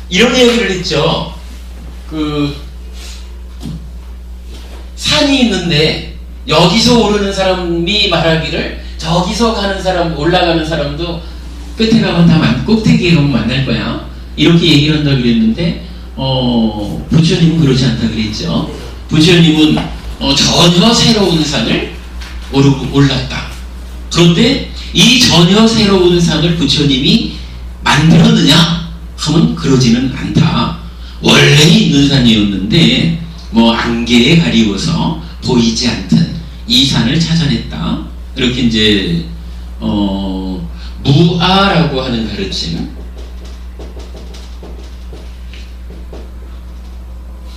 이런 이야기를 했죠. 산이 있는데 여기서 오르는 사람이 말하기를 저기서 가는 사람, 올라가는 사람도 끝에 가면 다 꼭대기에 가면 만날 거야. 이렇게 얘기를 한다고 그랬는데, 부처님은 그렇지 않다 그랬죠. 부처님은 전혀 새로운 산을 올랐다. 그런데 이 전혀 새로운 산을 부처님이 만들었느냐 하면 그러지는 않다. 원래 있는 산이었는데 안개에 가리워서 보이지 않던 이 산을 찾아냈다. 이렇게 이제 무아라고 하는 가르침,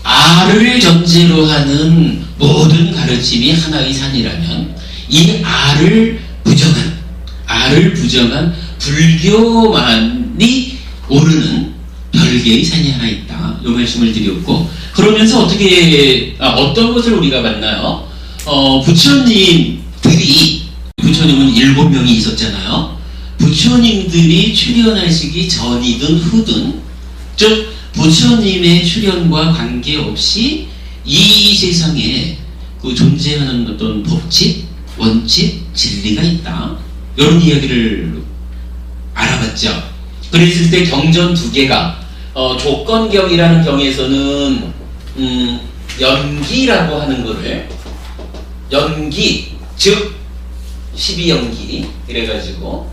아를 전제로 하는 모든 가르침이 하나의 산이라면 이 아를 부정한 불교만이 오르는 별개의 산이 하나 있다. 이 말씀을 드렸고, 그러면서 어떤 것을 우리가 만나요? 부처님은 7명이 있었잖아요. 부처님들이 출현하시기 전이든 후든, 즉 부처님의 출현과 관계없이 이 세상에 존재하는 어떤 법칙, 원칙, 진리가 있다. 이런 이야기를 알아봤죠. 그랬을 때 경전 두 개가 조건경이라는 경에서는 연기라고 하는 거를 연기, 즉 12연기 이래가지고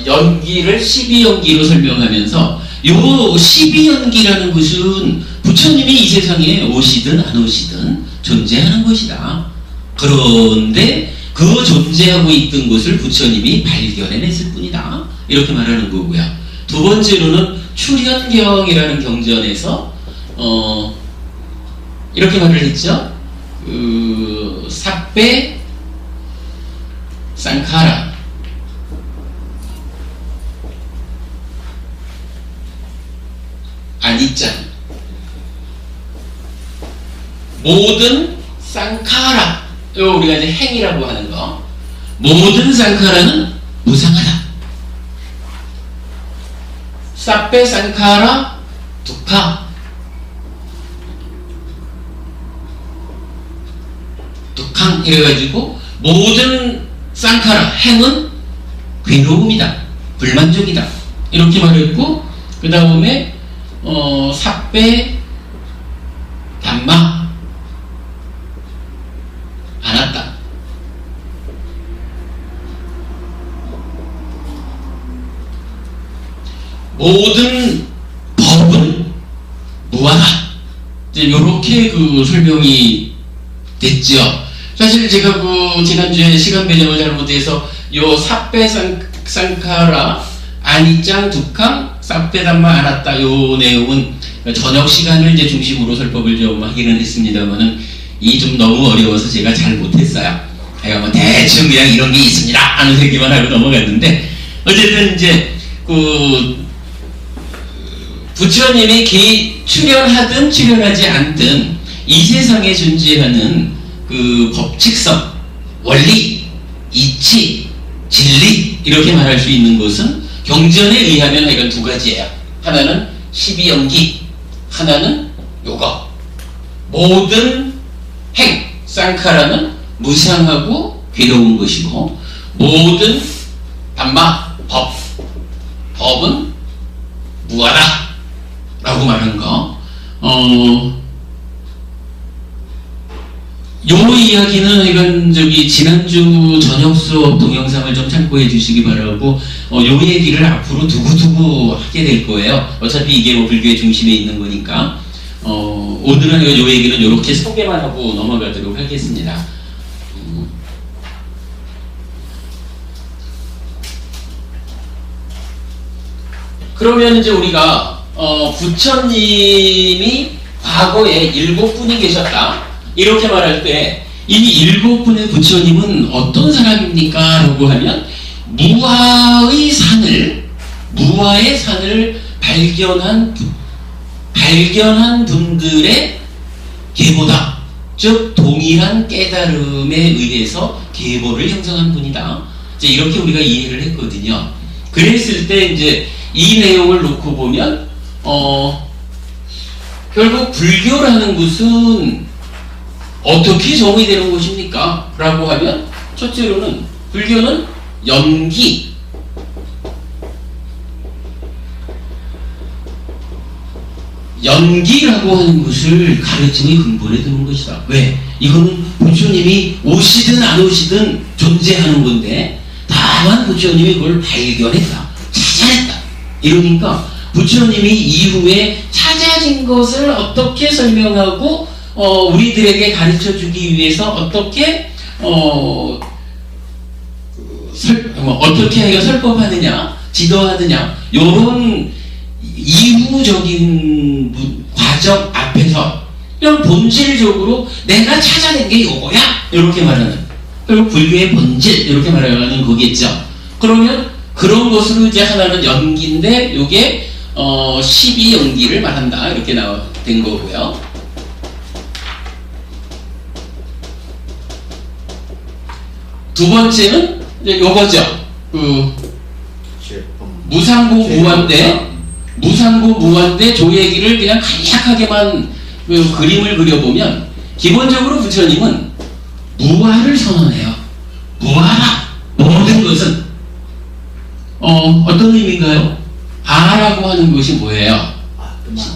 연기를 12연기로 설명하면서 요 12연기라는 것은 부처님이 이 세상에 오시든 안 오시든 존재하는 것이다. 그런데 그 존재하고 있던 것을 부처님이 발견해냈을 뿐이다. 이렇게 말하는 거고요. 두 번째로는 출현경이라는 경전에서 이렇게 말을 했죠. 삽배 쌍카라, 아니짱, 모든 쌍카라, 이거 우리가 이제 행이라고 하는 거, 모든 쌍카라는 무상하다. 삽배 쌍카라 두카, 두캉 이래가지고 모든 쌍카라, 행은 괴로움이다, 불만족이다, 이렇게 말했고, 그 다음에 삽배 담마 안았다. 모든 법은 무하다. 이제 요렇게 설명이 됐죠. 사실 제가 지난주에 시간 배정을 잘못해서 요 삽배 쌍카라, 아니짱, 두캉, 삽배 담마 안았다, 요 내용은 저녁 시간을 이제 중심으로 설법을 좀 하기는 했습니다만은 이 좀 너무 어려워서 제가 잘 못했어요. 제가 대충 그냥 이런 게 있습니다 하는 얘기만 하고 넘어갔는데, 어쨌든 이제 부처님이 출현하든 출현하지 않든 이 세상에 존재하는 법칙성, 원리, 이치, 진리, 이렇게 말할 수 있는 것은 경전에 의하면 이건 두 가지예요. 하나는 12연기, 하나는 요거. 모든 행, 쌍카라는 무상하고 괴로운 것이고, 모든 담마, 법은 무하다 라고 말한 거. 요 이야기는 이건 지난주 저녁 수업 동영상을 좀 참고해 주시기 바라고, 요 얘기를 앞으로 두고두고 하게 될 거예요. 어차피 이게 불교의 중심에 있는 거니까. 오늘은 요 얘기는 요렇게 소개만 하고 넘어가도록 하겠습니다. 그러면 이제 우리가 부처님이 과거에 7분이 계셨다, 이렇게 말할 때 이 7분의 부처님은 어떤 사람입니까? 라고 하면 무아의 산을 발견한 분들의 계보다. 즉 동일한 깨달음에 의해서 계보를 형성한 분이다. 이제 이렇게 우리가 이해를 했거든요. 그랬을 때 이제 이 내용을 놓고 보면 결국 불교라는 것은 어떻게 정의되는 것입니까? 라고 하면 첫째로는 불교는 연기라고 하는 것을 가르침의 근본에 두는 것이다. 왜? 이거는 부처님이 오시든 안 오시든 존재하는 건데 다만 부처님이 그걸 발견했다. 찾아냈다. 이러니까 부처님이 이후에 찾아진 것을 어떻게 설명하고 우리들에게 가르쳐주기 위해서 어떻게 어떻게 하여 설법하느냐, 지도하느냐, 요런 이후적인 과정 앞에서 그냥 본질적으로 내가 찾아낸 게 요거야, 이렇게 말하는, 결국 불교의 본질, 이렇게 말하는 거겠죠. 그러면 그런 것으로 이제 하나는 연기인데 요게 12연기를 말한다, 이렇게 된 거고요. 두 번째는 이제 요거죠. 무상고 무한대 조예기를 그냥 간략하게만 그림을 그려보면 기본적으로 부처님은 무아를 선언해요. 무아라. 모든 것은 어떤 의미인가요? 아라고 하는 것이 뭐예요? 아뜨만.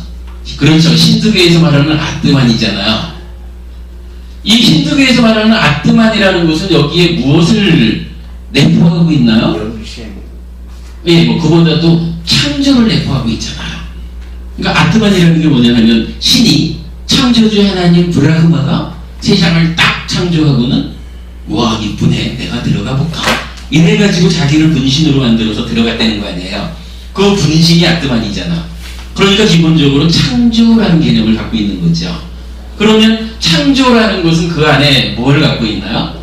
그렇죠. 신두교에서 말하는 아뜨만이잖아요. 이 신두교에서 말하는 아뜨만이라는 것은 여기에 무엇을 내포하고 있나요? 예, 뭐 그보다도 창조를 내포하고 있잖아요. 그러니까 아트만이라는 게 뭐냐면 신이 창조주 하나님 브라흐마가 세상을 딱 창조하고는 우와 이쁘네, 내가 들어가 볼까, 이래가지고 자기를 분신으로 만들어서 들어갔다는 거 아니에요. 그 분신이 아트만이잖아. 그러니까 기본적으로 창조라는 개념을 갖고 있는 거죠. 그러면 창조라는 것은 그 안에 뭘 갖고 있나요?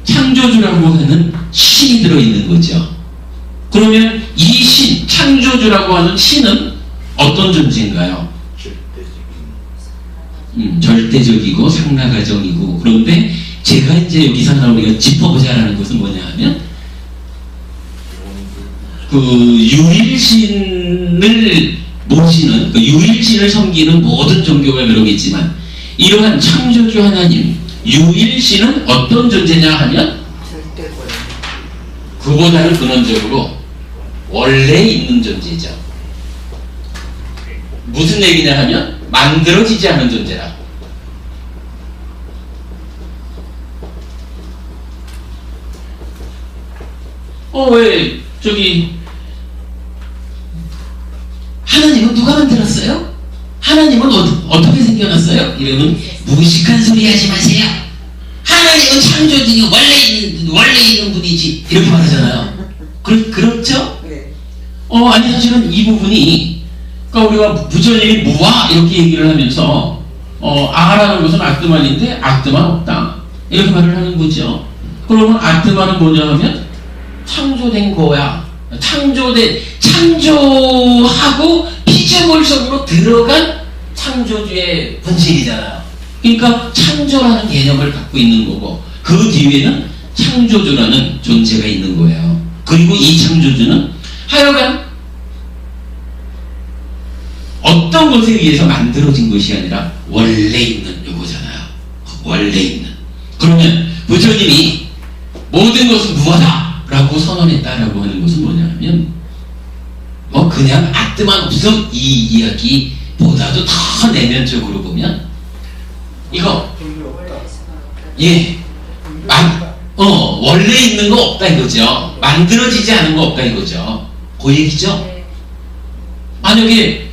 창조주라고 하는 신이 들어있는 거죠. 그러면 이 신, 창조주라고 하는 신은 어떤 존재인가요? 절대적이고 상나가정이고, 그런데 제가 이제 여기서 하나 우리가 짚어보자라는 것은 뭐냐 하면 그 유일신을 모시는, 그 유일신을 섬기는 모든 종교가 그러겠지만 이러한 창조주 하나님 유일신은 어떤 존재냐 하면 그보다는 근원적으로 원래 있는 존재죠. 무슨 얘기냐 하면 만들어지지 않은 존재라. 왜 저기 하나님은 누가 만들었어요? 하나님은 어떻게 생겨났어요? 이러면 무식한 소리 하지 마세요. 하나님은 창조주니 원래 있는 분이지, 이렇게 말하잖아요. 그렇죠? 네. 아니 사실은 이 부분이, 그러니까 우리가 부처님이 무아 이렇게 얘기를 하면서 아라는 것은 아뜨만인데 아뜨만 없다, 이렇게 말을 하는 거죠. 그러면 아뜨만은 뭐냐 하면 창조된 거야. 창조하고 피조물 속으로 들어간 창조주의 본질이잖아요. 그러니까 창조라는 개념을 갖고 있는 거고, 그 뒤에는 창조주라는 존재가 있는 거예요. 그리고 이 창조주는 하여간 어떤 것에 의해서 만들어진 것이 아니라 원래 있는 요거잖아요. 원래 있는. 그러면 부처님이 모든 것은 무하다 라고 선언했다라고 하는 것은 뭐냐면 그냥 아뜨만 없어, 이 이야기보다도 더 내면적으로 보면 이거 원래 있는 거 없다 이거죠. 만들어지지 않은 거 없다 이거죠. 그 얘기죠. 만약에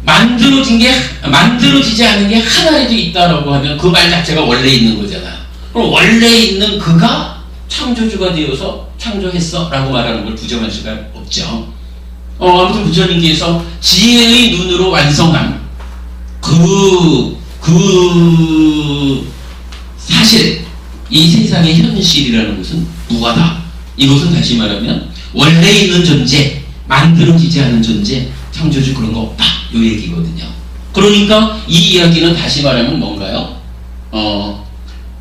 만들어지지 않은 게 하나라도 있다라고 하면 그 말 자체가 원래 있는 거잖아. 그럼 원래 있는 그가 창조주가 되어서 창조했어 라고 말하는 걸 부정할 수가 없죠. 아무튼 부처님께서 지혜의 눈으로 완성한 그 사실, 이 세상의 현실이라는 것은 무하다. 이것은 다시 말하면 원래 있는 존재, 만들어지지 않은 존재, 창조주 그런 거 없다, 요 얘기거든요. 그러니까 이 이야기는 다시 말하면 뭔가요?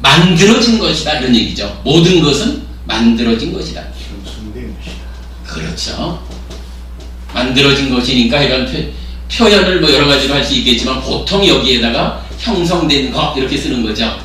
만들어진 것이다 이런 얘기죠. 모든 것은 만들어진 것이다. 형성된 것이다. 그렇죠. 만들어진 것이니까 이런 표현을 뭐 여러 가지로 할 수 있겠지만 보통 여기에다가 형성된 것 이렇게 쓰는 거죠.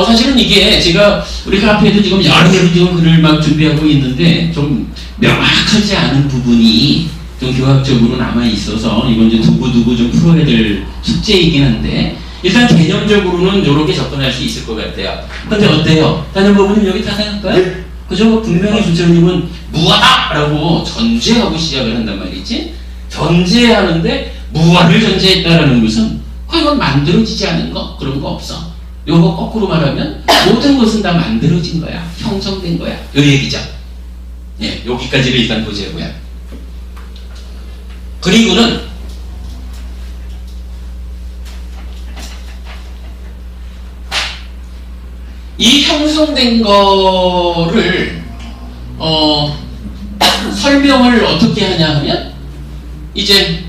사실은 이게 제가 우리 카페에도 지금 여러 개로 지금 글을 막 준비하고 있는데 좀 명확하지 않은 부분이 좀 교학적으로 남아 있어서 이건 이제 두고두고 좀 풀어야 될 숙제이긴 한데 일단 개념적으로는 이렇게 접근할 수 있을 것 같아요. 근데 어때요? 단연법원님 여기 다 생각할까요? 네. 그죠? 분명히 부처님은 무하다라고 전제하고 시작을 한단 말이지. 전제하는데 무하를 전제했다라는 것은 이건 만들어지지 않은 거 그런 거 없어. 요거 거꾸로 말하면 모든 것은 다 만들어진 거야. 형성된 거야. 요 얘기죠. 예, 여기까지를 일단 보자고요. 그리고는 이 형성된 거를 설명을 어떻게 하냐 하면 이제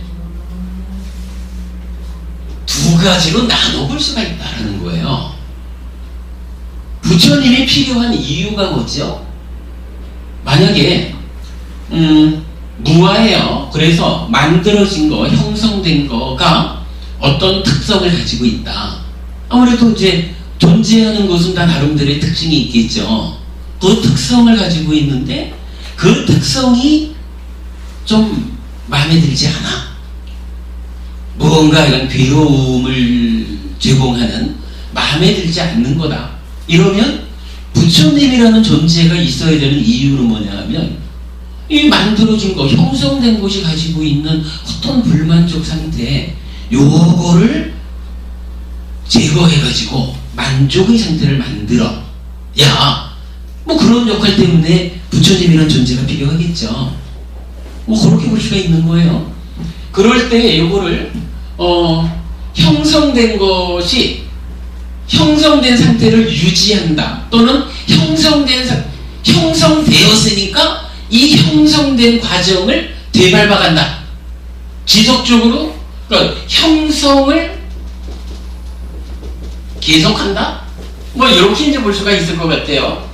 두 가지로 나눠볼 수가 있다는 거예요. 부처님이 필요한 이유가 뭐죠? 만약에 무아예요. 그래서 만들어진 거, 형성된 거가 어떤 특성을 가지고 있다. 아무래도 이제 존재하는 것은 다 나름대로의 특징이 있겠죠. 그 특성을 가지고 있는데 그 특성이 좀 마음에 들지 않아. 무언가 이런 괴로움을 제공하는 마음에 들지 않는 거다. 이러면 부처님이라는 존재가 있어야 되는 이유는 뭐냐 하면 이 만들어진 거, 형성된 것이 가지고 있는 어떤 불만족 상태 요거를 제거해가지고 만족의 상태를 만들어. 뭐 그런 역할 때문에 부처님이라는 존재가 필요하겠죠. 뭐 그렇게 볼 수가 있는 거예요. 그럴 때 요거를 형성된 것이 형성된 상태를 유지한다. 또는 형성되었으니까 이 형성된 과정을 되밟아간다. 지속적으로 그러니까 형성을 계속한다? 뭐 이렇게 이제 볼 수가 있을 것 같아요.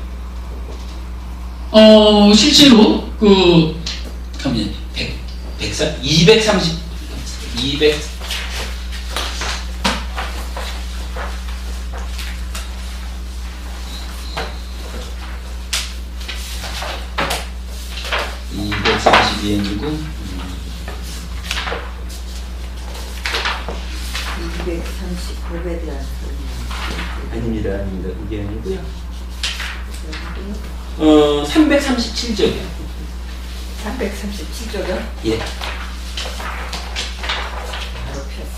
실제로 그 232년이고 239에 대한 아닙니다. 그게 아니고요. 337쪽이요. 337조죠? 예. 바로 폈어.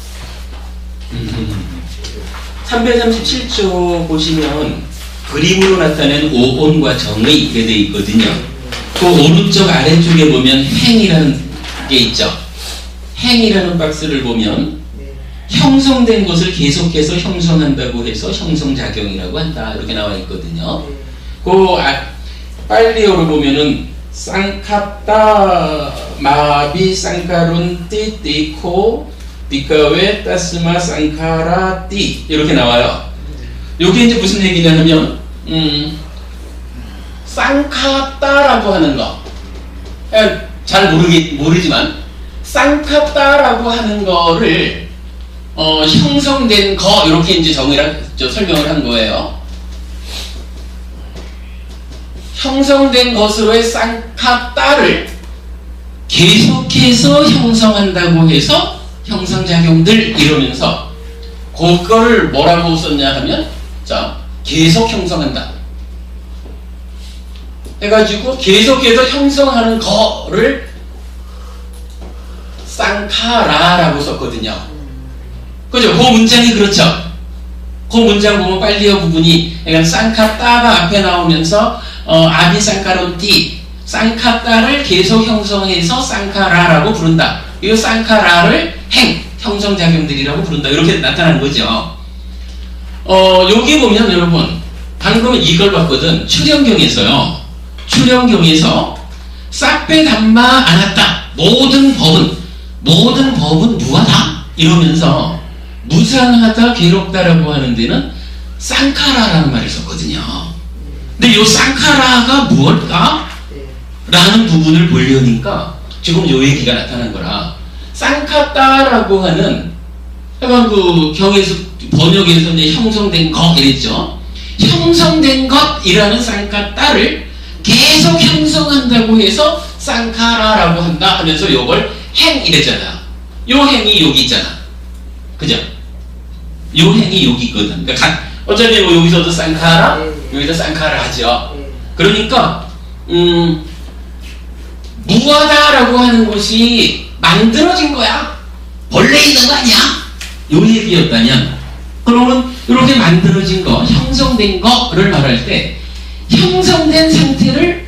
337쪽 보시면 그림으로 나타낸 오온과 정의 이렇게 되어 있거든요. 그 오른쪽 아래쪽에 보면 행이라는 게 있죠. 행이라는 박스를 보면 형성된 것을 계속해서 형성한다고 해서 형성작용이라고 한다. 이렇게 나와 있거든요. 빨리어로 보면은 쌍카따 마비 쌍카룬 띠띠코 비카웨 따스마 쌍카라띠 이렇게 나와요. 요게 이제 무슨 얘기냐면 쌍카따라고 하는 거 잘 모르지만 쌍카따라고 하는 거를 형성된 거 이렇게 이제 설명을 한 거예요. 형성된 것으로의 쌍카따를 계속해서 형성한다고 해서 형성작용들 이러면서 그거를 뭐라고 썼냐 하면 계속 형성한다 해가지고 계속해서 형성하는 거를 쌍카라라고 썼거든요. 그죠? 그 문장이 그렇죠. 그 문장 보면 빨리어 부분이 그러니까 쌍카따가 앞에 나오면서 아비 쌍카론띠 쌍카따를 계속 형성해서 쌍카라라고 부른다. 이 쌍카라를 형성작용들이라고 부른다. 이렇게 나타나는 거죠. 여기 보면 여러분 방금 이걸 봤거든. 출연경에서요. 출연경에서 싹배 담마 않았다. 모든 법은 무하다. 이러면서 무상하다, 괴롭다라고 하는 데는 쌍카라라는 말을 썼거든요. 근데 요 쌍카라가 무엇일까? 라는 부분을 보려니까 지금 요 얘기가 나타난 거라. 쌍카따라고 하는 약간 그 경에서 번역에서 이제 형성된 것 이랬죠. 형성된 것이라는 쌍카따를 계속 형성한다고 해서 쌍카라라고 한다 하면서 요걸 행 이랬잖아. 요 행이 여기 있잖아. 그죠? 요 행이 여기 있거든. 그러니까 어차피 뭐 여기서도 쌍카라, 여기서 쌍카라 하죠. 그러니까 무하다라고 하는 것이 만들어진 거야. 원래 있는 거 아니야? 요 얘기였다면, 그러면 이렇게 만들어진 거, 형성된 거를 말할 때 형성된 상태를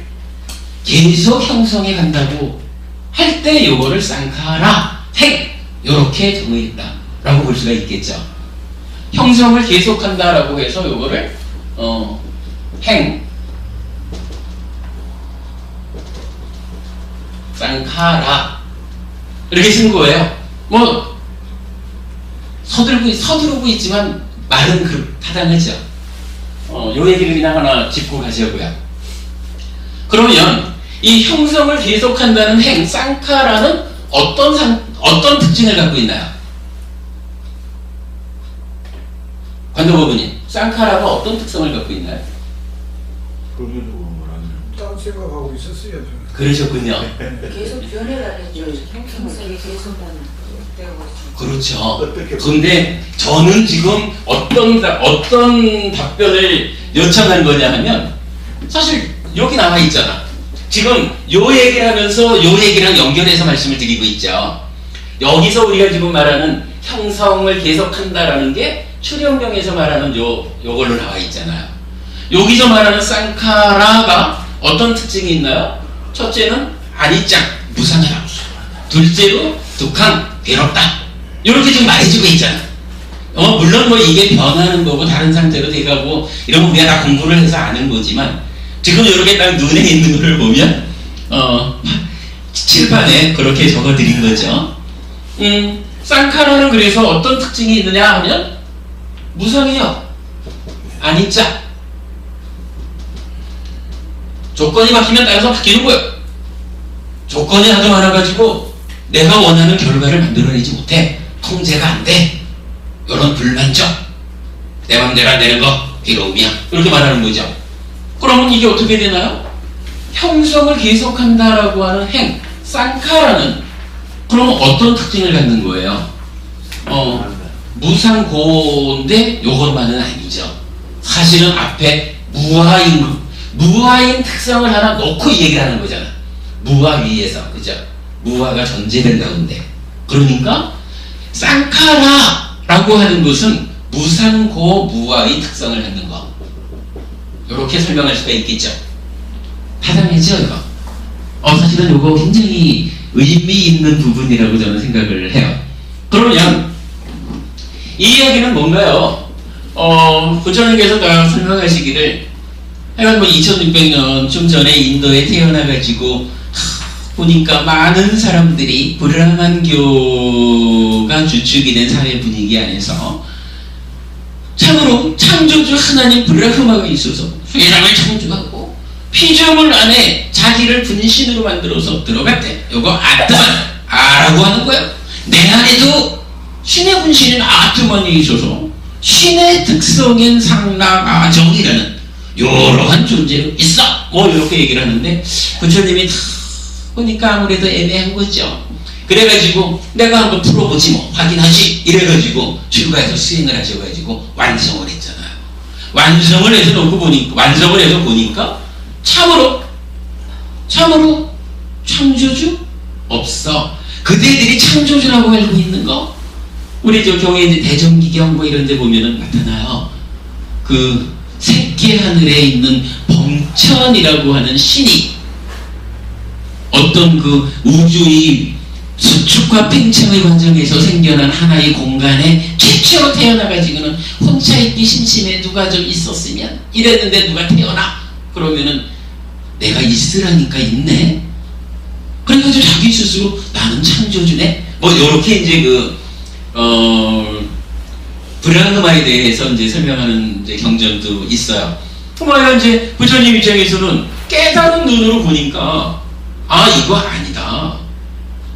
계속 형성해 간다고 할 때 요거를 쌍카라, 행 요렇게 정의했다 라고 볼 수가 있겠죠. 형성을 계속한다라고 해서 요거를 행 쌍카라 이렇게 쓴 거예요. 뭐 서두르고 있지만 말은 타당하죠. 요 얘기를 그냥 하나 짚고 가자고요. 그러면 이 형성을 계속한다는 행 쌍카라는 어떤 특징을 갖고 있나요? 관도부부님, 쌍카라가 어떤 특성을 갖고 있나요? 딴 생각하고 있었어요. 저는. 그러셨군요. 계속 변해가는 형성이 계속하는 그렇죠. 근데 저는 지금 어떤 답변을 요청한 거냐 하면, 사실 여기 나와 있잖아. 지금 요 얘기를 하면서 요 얘기랑 연결해서 말씀을 드리고 있죠. 여기서 우리가 지금 말하는 형성을 계속한다라는 게 출현경에서 말하는 요걸로 나와 있잖아요. 여기서 말하는 쌍카라가 어떤 특징이 있나요? 첫째는 아니짱, 무상하다. 둘째로 독한, 괴롭다. 이렇게 좀 말해주고 있잖아. 물론 뭐 이게 변하는 거고 다른 상태로 돼가고 이런 거 우리가 다 공부를 해서 아는 거지만, 지금 이렇게 딱 눈에 있는 거를 보면 칠판에 그렇게 적어드린 거죠. 쌍카라는 그래서 어떤 특징이 있느냐 하면 무상해요. 아니짱. 조건이 바뀌면 따라서 바뀌는 거예요. 조건이 하도 많아가지고 내가 원하는 결과를 만들어내지 못해. 통제가 안 돼. 이런 불만족. 내 맘대로 안 되는 거 괴로움이야. 이렇게 말하는 거죠. 그러면 이게 어떻게 되나요? 형성을 계속한다라고 하는 행, 쌍카라는 그러면 어떤 특징을 갖는 거예요? 무상고인데 요것만은 아니죠. 사실은 앞에 무화인 특성을 하나 놓고 얘기를 하는 거잖아. 무화 위에서, 그죠? 무화가 전제된다는데. 그러니까 쌍카라라고 하는 것은 무상고 무화의 특성을 갖는 거. 이렇게 설명할 수가 있겠죠. 타당하죠, 이거. 사실은 이거 굉장히 의미 있는 부분이라고 저는 생각을 해요. 그러면 이 이야기는 뭔가요? 부처님께서 다 설명하시기를 하여간 뭐 2600년쯤 전에 인도에 태어나가지고 보니까 많은 사람들이 브라만교가 주축이 된 사회 분위기 안에서 참으로 창조주 하나님 브라흐마가 있어서 세상을 창조하고 피조물 안에 자기를 분신으로 만들어서 들어갔대. 요거 아트만아라고 하는 거예요. 내 안에도 신의 분신인 아트만이 있어서 신의 특성인 상나가정이라는 여러한 존재로 있어. 뭐 이렇게 얘기를 하는데 부처님이 다 보니까 아무래도 애매한 거죠. 그래가지고 내가 한번 풀어보지 뭐 확인하지 이래가지고 출가해서 수행을 하셔가지고 완성을 했잖아요. 완성을 해서 보니까 참으로 창조주 없어. 그대들이 창조주라고 알고 있는 거 우리 저 경에 이제 대정기경 뭐 이런 데 보면은 나타나요. 그 새끼 하늘에 있는 범천이라고 하는 신이 어떤 그 우주의 수축과 팽창의 과정에서 생겨난 하나의 공간에 최초로 태어나가지고는 혼자 있기 심심해 누가 좀 있었으면 이랬는데 누가 태어나? 그러면은 내가 있으라니까 있네? 그래가지고 자기 스스로 나는 창조주네? 뭐 요렇게 이제 브라흐마에 대해서 이제 설명하는 이제 경전도 있어요. 그러면 이제 부처님 입장에서는 깨달은 눈으로 보니까 아 이거 아니다.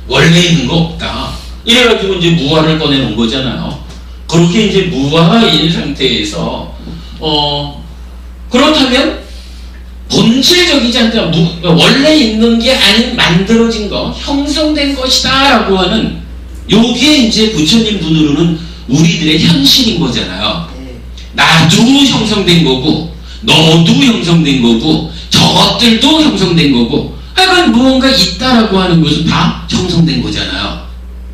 원래 있는 거 없다. 이래가지고 이제 무아를 꺼내놓은 거잖아요. 그렇게 이제 무아인 상태에서 그렇다면 본질적이지 않다. 원래 있는 게 아닌 만들어진 거, 형성된 것이다 라고 하는 여기에 이제 부처님 눈으로는 우리들의 현실인 거잖아요. 나도 형성된 거고 너도 형성된 거고 저것들도 형성된 거고 하여간 무언가 있다라고 하는 것은 다 형성된 거잖아요.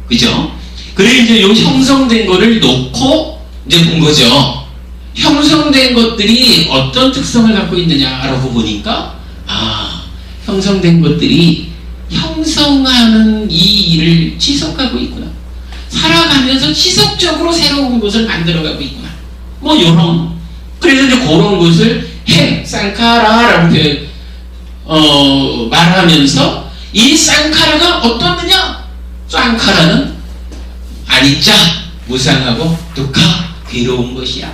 그죠? 그래 이제 요 형성된 거를 놓고 이제 본 거죠. 형성된 것들이 어떤 특성을 갖고 있느냐라고 보니까 형성된 것들이 형성하는 이 일을 지속하고 있구나. 살아가면서 지속적으로 새로운 것을 만들어가고 있구나. 뭐 요런 그래서 이제 그런 것을 쌍카라라고 말하면서 이 쌍카라가 어떻느냐? 쌍카라는 아니짜 무상하고 두카 괴로운 것이야.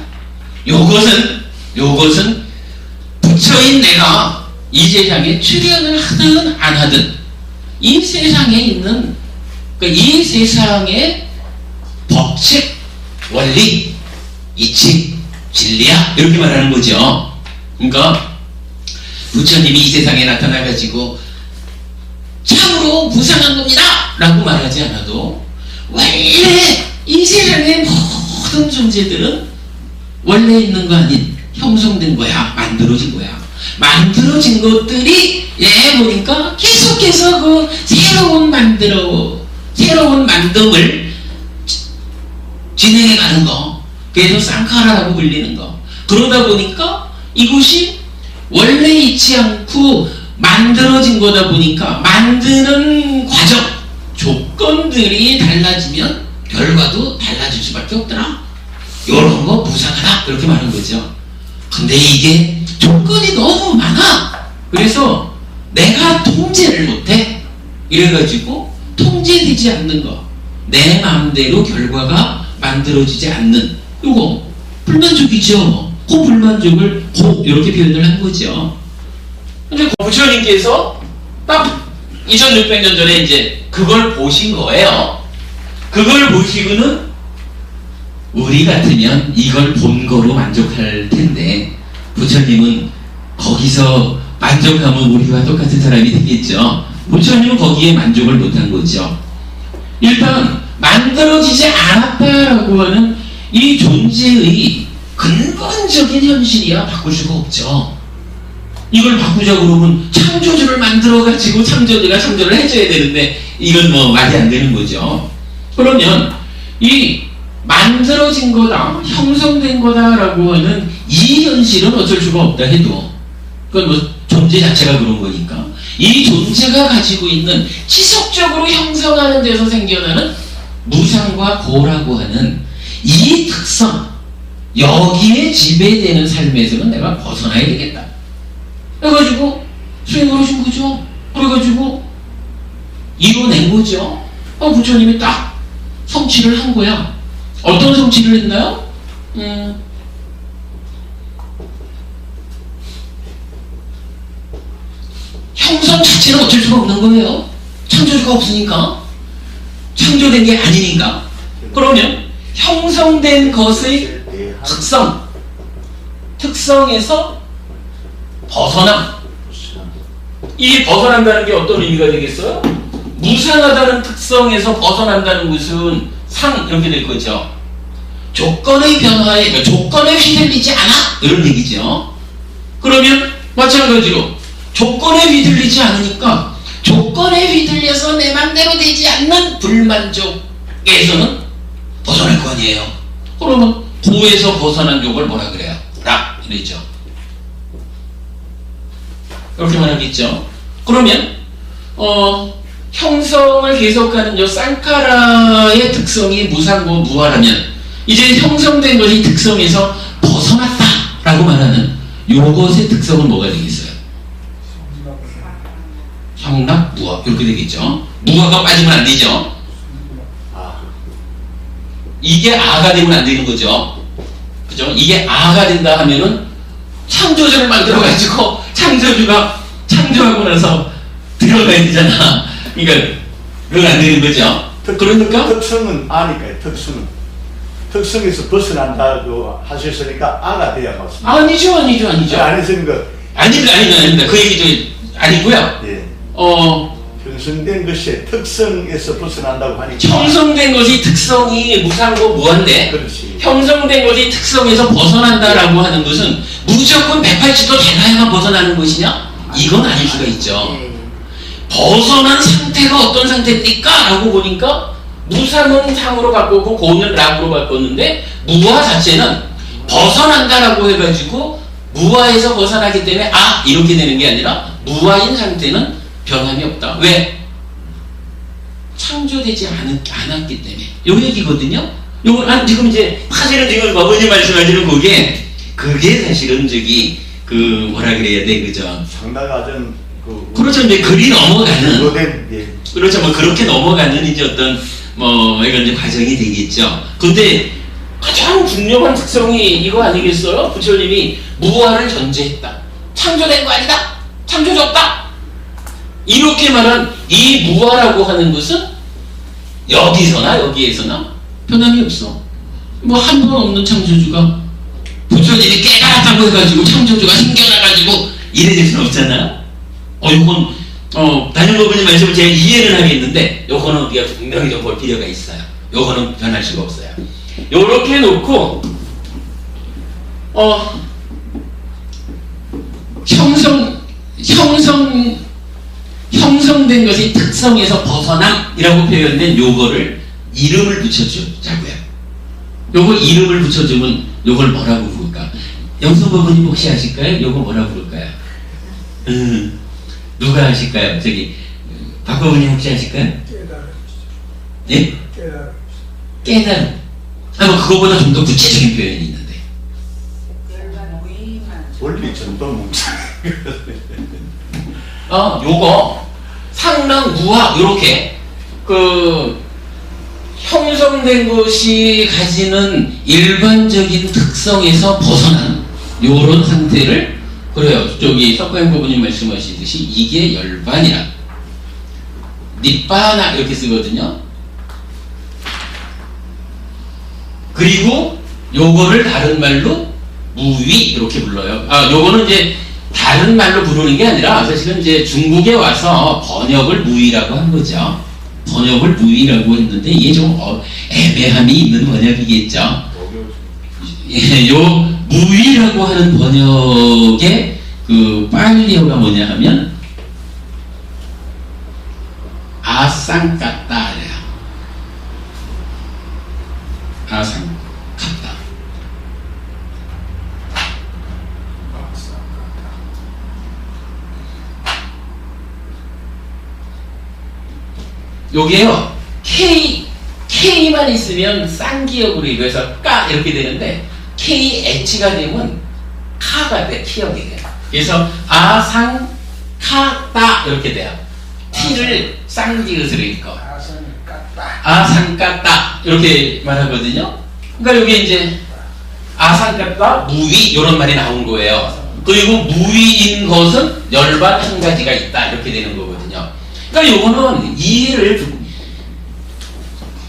요것은 부처인 내가 이 세상에 출현을 하든 안 하든 이 세상에 있는 이 세상의 법칙, 원리, 이치, 진리야 이렇게 말하는 거죠. 그러니까 부처님이 이 세상에 나타나가지고 참으로 무상한 겁니다 라고 말하지 않아도 원래 이 세상의 모든 존재들은 원래 있는 거 아닌 형성된 거야. 만들어진 거야. 만들어진 것들이 보니까 계속해서 그 새로운 만듦을 진행해 가는 거. 그래서 쌍카라라고 불리는 거. 그러다 보니까 이것이 원래 있지 않고 만들어진 거다 보니까 만드는 과정, 조건들이 달라지면 결과도 달라질 수밖에 없더라. 요런 거 무상하다 그렇게 말하는 거죠. 근데 이게 조건이 너무 많아. 그래서 내가 통제를 못해. 이래가지고 통제되지 않는 거, 내 마음대로 결과가 만들어지지 않는 요거 불만족이죠. 그 불만족을 이렇게 표현을 한 거죠. 이제 부처님께서 딱 2600년 전에 이제 그걸 보신 거예요. 그걸 보시고는 우리 같으면 이걸 본 거로 만족할 텐데 부처님은 거기서 만족하면 우리와 똑같은 사람이 되겠죠. 부처님은 거기에 만족을 못한 거죠. 일단 만들어지지 않았다라고 하는 이 존재의 근본적인 현실이야 바꿀 수가 없죠. 이걸 바꾸자 그러면 창조주를 만들어가지고 창조주가 창조를 해줘야 되는데 이건 뭐 말이 안 되는 거죠. 그러면 이 만들어진 거다, 형성된 거다라고 하는 이 현실은 어쩔 수가 없다 해도 그건 뭐 존재 자체가 그런 거니까 이 존재가 가지고 있는 지속적으로 형성하는 데서 생겨나는 무상과 고라고 하는 이 특성, 여기에 지배되는 삶에서는 내가 벗어나야 되겠다. 그래가지고 수행을 하신 거죠. 그래가지고 이뤄낸 거죠. 부처님이 딱 성취를 한 거야. 어떤 성취를 했나요? 형성 자체는 어쩔 수가 없는 거예요. 창조주가 없으니까. 창조된 게 아니니까. 그러면 형성된 것의 특성에서 벗어남. 이 벗어난다는 게 어떤 의미가 되겠어요? 무상하다는 특성에서 벗어난다는 것은 이렇게 될 거죠. 조건의 변화에, 그러니까 조건에 휘둘리지 않아! 이런 얘기죠. 그러면 마찬가지로 조건에 휘둘리지 않으니까 조건에 휘둘려서 내 맘대로 되지 않는 불만족에서는 벗어날 거 아니에요. 그러면 고에서 벗어난 욕을 뭐라 그래요? 락 이러죠. 이렇게 말하겠죠. 그러면 형성을 계속하는 요 쌍카라의 특성이 무상고 무아라면 이제 형성된 것이 특성에서 벗어났다라고 말하는 요것의 특성은 뭐가 되겠어요? 형락 무아 이렇게 되겠죠. 무아가 빠지면 안 되죠. 이게 아가 되면 안 되는 거죠. 그죠? 이게 아가 된다 하면은 창조주를 만들어가지고 창조주가 창조하고 나서 들어가야 되잖아. 그러니까 그건 안 되는 거죠. 그러니까 특성은 아니까요. 특성에서 벗어난다고 하셨으니까 아가 돼야 맞습니다. 아니죠. 안 했으니까 아닙니다. 그 얘기도 아니고요. 예. 형성된 것의 특성에서 벗어난다고 하니까 형성된 것이 특성이 무상고 무한데 그렇지. 형성된 것이 특성에서 벗어난다라고 하는 것은 무조건 180도 달라야만 벗어나는 것이냐? 이건 아닐 수가 있죠. 예. 벗어난 상태가 어떤 상태입니까? 라고 보니까 무상은 상으로 바꿨고 고는 락으로 바꿨는데 무화 자체는 벗어난다라고 해가지고 무화에서 벗어나기 때문에 아 이렇게 되는 게 아니라 무화인 상태는 변함이 없다. 왜? 창조되지 않았기 때문에. 요 얘기거든요. 요건 지금 이제 사실은 지금 어머니 말씀하시는 그게 사실은 그 뭐라 그래야 돼, 그죠? 상당하전 그렇죠. 이제 글이 넘어가는. 예. 그렇죠. 뭐 그렇게 넘어가는 이제 어떤 이건 이제 과정이 되겠죠. 근데 가장 중요한 특성이 이거 아니겠어요? 부처님이 무화를 전제했다. 창조된 거 아니다. 창조주 없다. 이렇게 말한 이 무화라고 하는 것은 여기서나 여기에서나 변함이 없어. 뭐 한 번 없는 창조주가 부처님이 깨달았다고 해가지고 창조주가 생겨나가지고 이래질 수는 없잖아. 이건 단연법원님 말씀을 제가 이해를 하겠는데 요거는 우리가 분명히 좀 볼 필요가 있어요. 요거는 변할 수가 없어요. 요렇게 놓고 형성된 것이 특성에서 벗어남이라고 표현된 요거를 이름을 붙여주자고요. 요거 이름을 붙여주면 요걸 뭐라고 부를까? 영성법원님 혹시 아실까요? 요거 뭐라고 부를까요? 누가 아실까요? 박법원님 혹시 아실까요? 예? 깨달음. 그거보다 좀 더 구체적인 표현이 있는데. 원리 전도 뭉치. 요거 상랑 무화 요렇게 형성된 것이 가지는 일반적인 특성에서 벗어난 요런 상태를 그래요. 석가행보부님 말씀하시듯이 이게 열반이라 니빠나 이렇게 쓰거든요. 그리고 요거를 다른 말로 무위 이렇게 불러요. 요거는 이제 다른 말로 부르는 게 아니라 사실은 이제 중국에 와서 번역을 무위라고 한 거죠. 번역을 무위라고 했는데 이게 좀 애매함이 있는 번역이겠죠. 요 무위라고 하는 번역의 그 빨리어가 뭐냐 하면 아쌍까따래요. 아쌍까따. 요게요 K만 있으면 쌍기역으로 이거에서 까 이렇게 되는데 KH가 되면 카가 돼. 키역이 돼요. 그래서 아상카따 이렇게 돼요. T를 쌍기역으로 읽고 아상까따 이렇게 말하거든요. 그러니까 여기 이제 아상까따 무위 이런 말이 나온 거예요. 그리고 무위인 것은 열반 한 가지가 있다 이렇게 되는 거거든요. 그러니까 요거는 이해를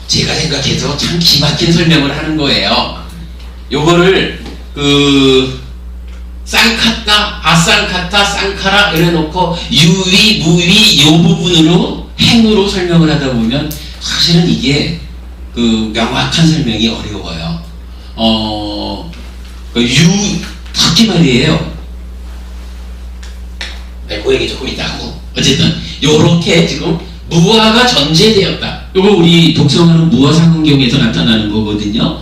제가 생각해서 참 기막힌 설명을 하는 거예요. 요거를 쌍카따, 아쌍카따, 쌍카라 이래 놓고 유위, 무위 요 부분으로 행으로 설명을 하다 보면 사실은 이게 명확한 설명이 어려워요. 특히 말이에요. 그 얘기 조금 있다고. 어쨌든 요렇게 지금 무화가 전제되었다. 요거 우리 독성하는 무화상근경에서 나타나는 거거든요.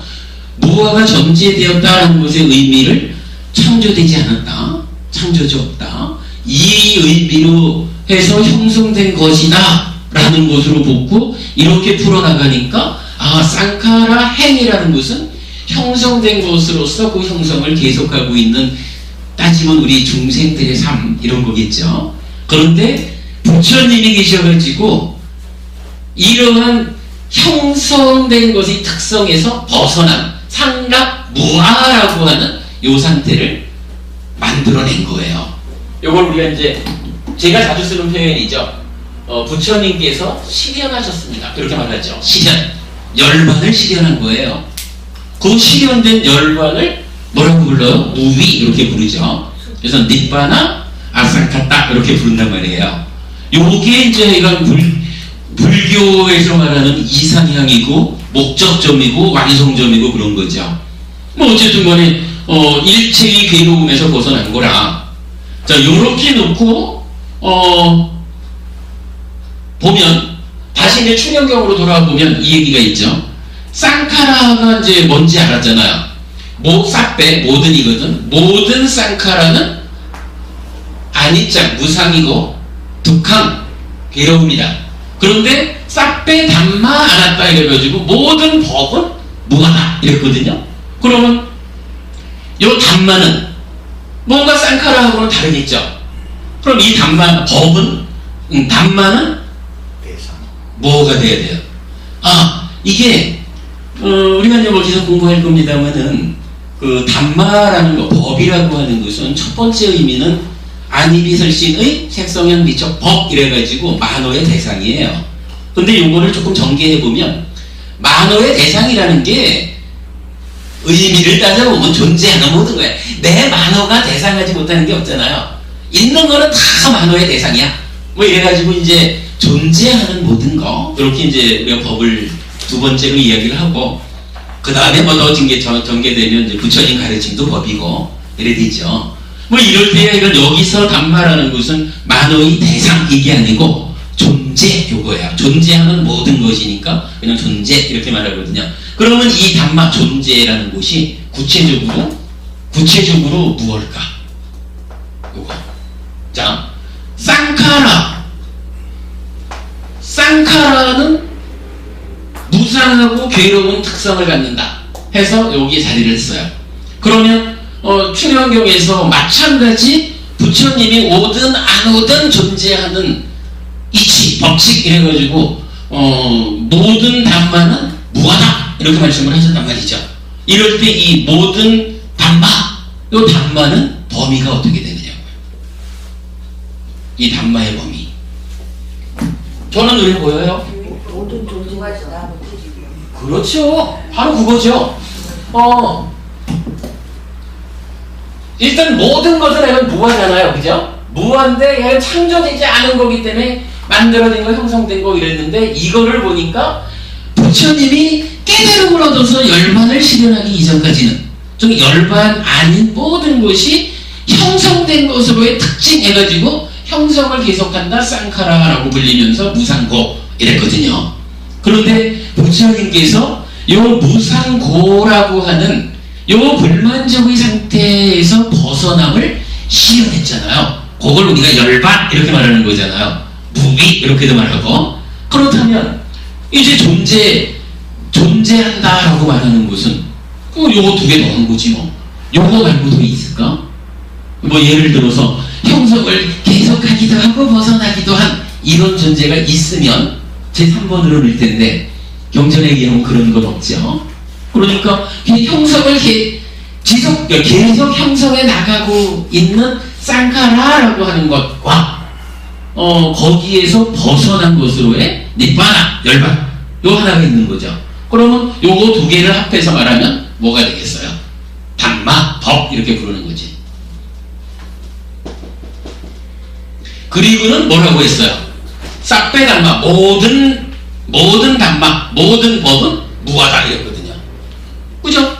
무화가 전제되었다는 것의 의미를 창조되지 않았다. 창조주 없다. 이 의미로 해서 형성된 것이다. 라는 것으로 보고 이렇게 풀어나가니까 쌍카라 행이라는 것은 형성된 것으로서 그 형성을 계속하고 있는 따지면 우리 중생들의 삶 이런 거겠죠. 그런데 부처님이 계셔가지고 이러한 형성된 것의 특성에서 벗어난 상납무아라고 하는 요 상태를 만들어낸 거예요. 요걸 우리가 이제 제가 자주 쓰는 표현이죠. 부처님께서 실현하셨습니다. 그렇게 말하죠. 실현. 열반을 실현한 거예요. 그 실현된 열반을 뭐라고 불러요? 무위 이렇게 부르죠. 그래서 니바나 아상카타 이렇게 부른단 말이에요. 요게 이제 이건 불교에서 말하는 이상향이고 목적점이고 완성점이고 그런 거죠. 뭐 어쨌든 간에 일체의 괴로움에서 벗어난 거라. 자, 요렇게 놓고 보면 다시 이제 충영경으로 돌아와 보면 이 얘기가 있죠. 쌍카라가 이제 뭔지 알았잖아요. 쌉배 모든이거든. 모든 쌍카라는 아니짱 무상이고 득항 괴로움이다. 그런데 쌉배 담마 안았다 이래가지고 모든 법은 무하다 이랬거든요. 그러면 요 담마는 뭔가 쌍카라하고는 다르겠죠. 그럼 이 담마 법은 담마는 대상. 뭐가 돼야 돼요? 이게 우리가 이제 어디서 공부할 겁니다만은 그 담마라는 거, 법이라고 하는 것은 첫 번째 의미는 안이비설신의 색성현 미적 법 이래가지고 만호의 대상이에요. 근데 요거를 조금 전개해보면 만호의 대상이라는 게 의미를 따져보면 존재하는 모든 거야. 내 만호가 대상하지 못하는 게 없잖아요. 있는 거는 다 만호의 대상이야. 뭐 이래가지고 이제 존재하는 모든 거 이렇게 이제 우리가 법을 두 번째로 이야기를 하고 그 다음에 뭐 더 전개되면 이제 부처님 가르침도 법이고 이래 되죠. 뭐 이럴 때 이건 여기서 담마라는 것은 만호의 대상 이게 아니고 존재 요거야. 존재하는 모든 것이니까 그냥 존재 이렇게 말하거든요. 그러면 이 담마 존재라는 것이 구체적으로 무엇일까? 요거. 자, 쌍카라는 무상하고 괴로운 특성을 갖는다 해서 여기 자리를 써요. 그러면 충영경에서 마찬가지 부처님이 오든 안 오든 존재하는 이치, 법칙 이래가지고 모든 담마는 무하다 이렇게 말씀을 하셨단 말이죠. 이럴 때 이 모든 담마, 요 담마는 범위가 어떻게 되느냐고요. 이 담마의 범위. 저는 눈에 보여요? 모든 존재가 나는 그렇죠. 바로 그거죠. 일단 모든 것은 얘는 무하잖아요. 그죠? 무한데 얘는 창조되지 않은 거기 때문에 만들어진 거, 형성된 거 이랬는데 이거를 보니까 부처님이 깨달음을 얻어서 열반을 실현하기 이전까지는 좀 열반 아닌 모든 것이 형성된 것으로의 특징해가지고 형성을 계속한다 쌍카라라고 불리면서 무상고 이랬거든요. 그런데 부처님께서 요 무상고라고 하는 요 불만족의 상태에서 벗어남을 실현했잖아요. 그걸 우리가 열반 이렇게 말하는 거잖아요. 무비 이렇게도 말하고. 그렇다면 이제 존재한다라고 말하는 것은 요거 두 개 넣은 거지 뭐. 요거 말고도 있을까? 뭐 예를 들어서 형성을 계속하기도 하고 벗어나기도 한 이런 존재가 있으면 제3번으로 낼 텐데 경전에 의하면 그런 건 없죠. 그러니까 형성을 계속 형성해 나가고 있는 쌍카라라고 하는 것과 거기에서 벗어난 것으로의 니바나, 열반 요 하나가 있는 거죠. 그러면 요거 두 개를 합해서 말하면 뭐가 되겠어요? 담마, 법 이렇게 부르는 거지. 그리고는 뭐라고 했어요? 쌉배 담마, 모든 담마, 모든 법은 무하다 이랬거든요. 그죠?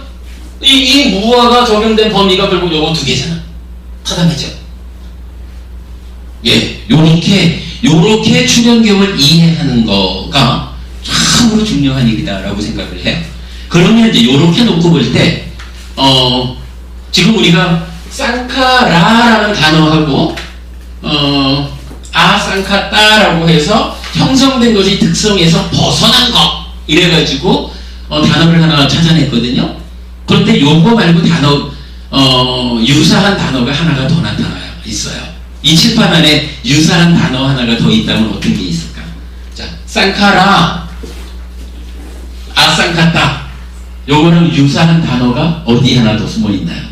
이 무하가 적용된 범위가 결국 요거 두 개잖아. 타당하죠? 예, 요렇게 출현경을 이해하는 거가 참으로 중요한 일이다라고 생각을 해요. 그러면 이제 요렇게 놓고 볼 때, 지금 우리가 쌍카라라는 단어하고, 쌍카따라고 해서 형성된 것이 특성에서 벗어난 거 이래가지고 단어를 하나 찾아냈거든요. 그런데 요거 말고 유사한 단어가 하나가 더 있어요. 이 칠판 안에 유사한 단어 하나가 더 있다면 어떤 게 있을까? 자, 쌍카라 아쌍카타 요거랑 유사한 단어가 어디 하나 더 숨어 있나요?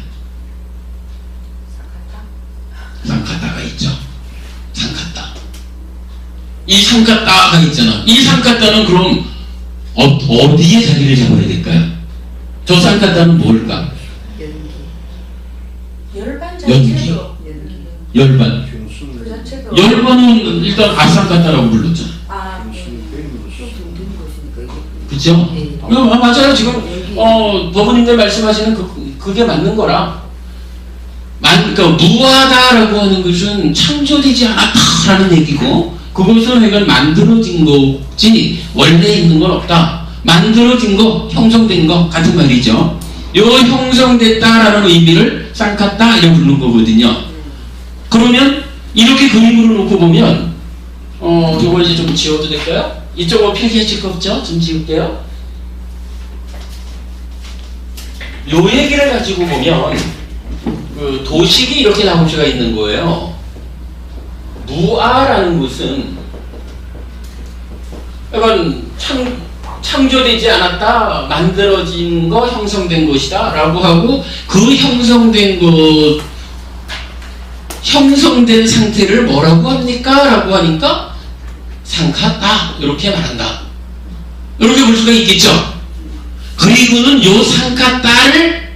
상카타가 있죠. 상카타. 이 상카타가 있잖아. 이 상카타는 그럼 어디에 자리를 잡아야 될까요? 저 상카타는 뭘까? 열반 연기. 자체도 열반. 그 자체도 열반은 일단 아쌍카타라고 불렀잖아. 든 것이니까 이게. 그죠? 네. 맞아요. 지금 법원님들 말씀하시는 그게 맞는 거라. 그러니까 무하다라고 하는 것은 창조되지 않았다라는 얘기고, 그것은 내가 만들어진 거지 원래 있는 건 없다. 만들어진 거, 형성된 거 같은 말이죠. 요 형성됐다라는 의미를 쌍카타 이렇게 부르는 거거든요. 그러면 이렇게 그림으로 놓고 보면 저거 이제 좀 지워도 될까요? 이쪽은 필기하실 거 없죠? 좀 지울게요. 요 얘기를 가지고 보면 그 도식이 이렇게 나올 수가 있는 거예요. 무아라는 것은 약간 창조되지 않았다, 만들어진 거, 형성된 것이다 라고 하고, 그 형성된 상태를 뭐라고 합니까? 라고 하니까 상카타 이렇게 말한다. 이렇게 볼 수가 있겠죠. 그리고는 요 상카타를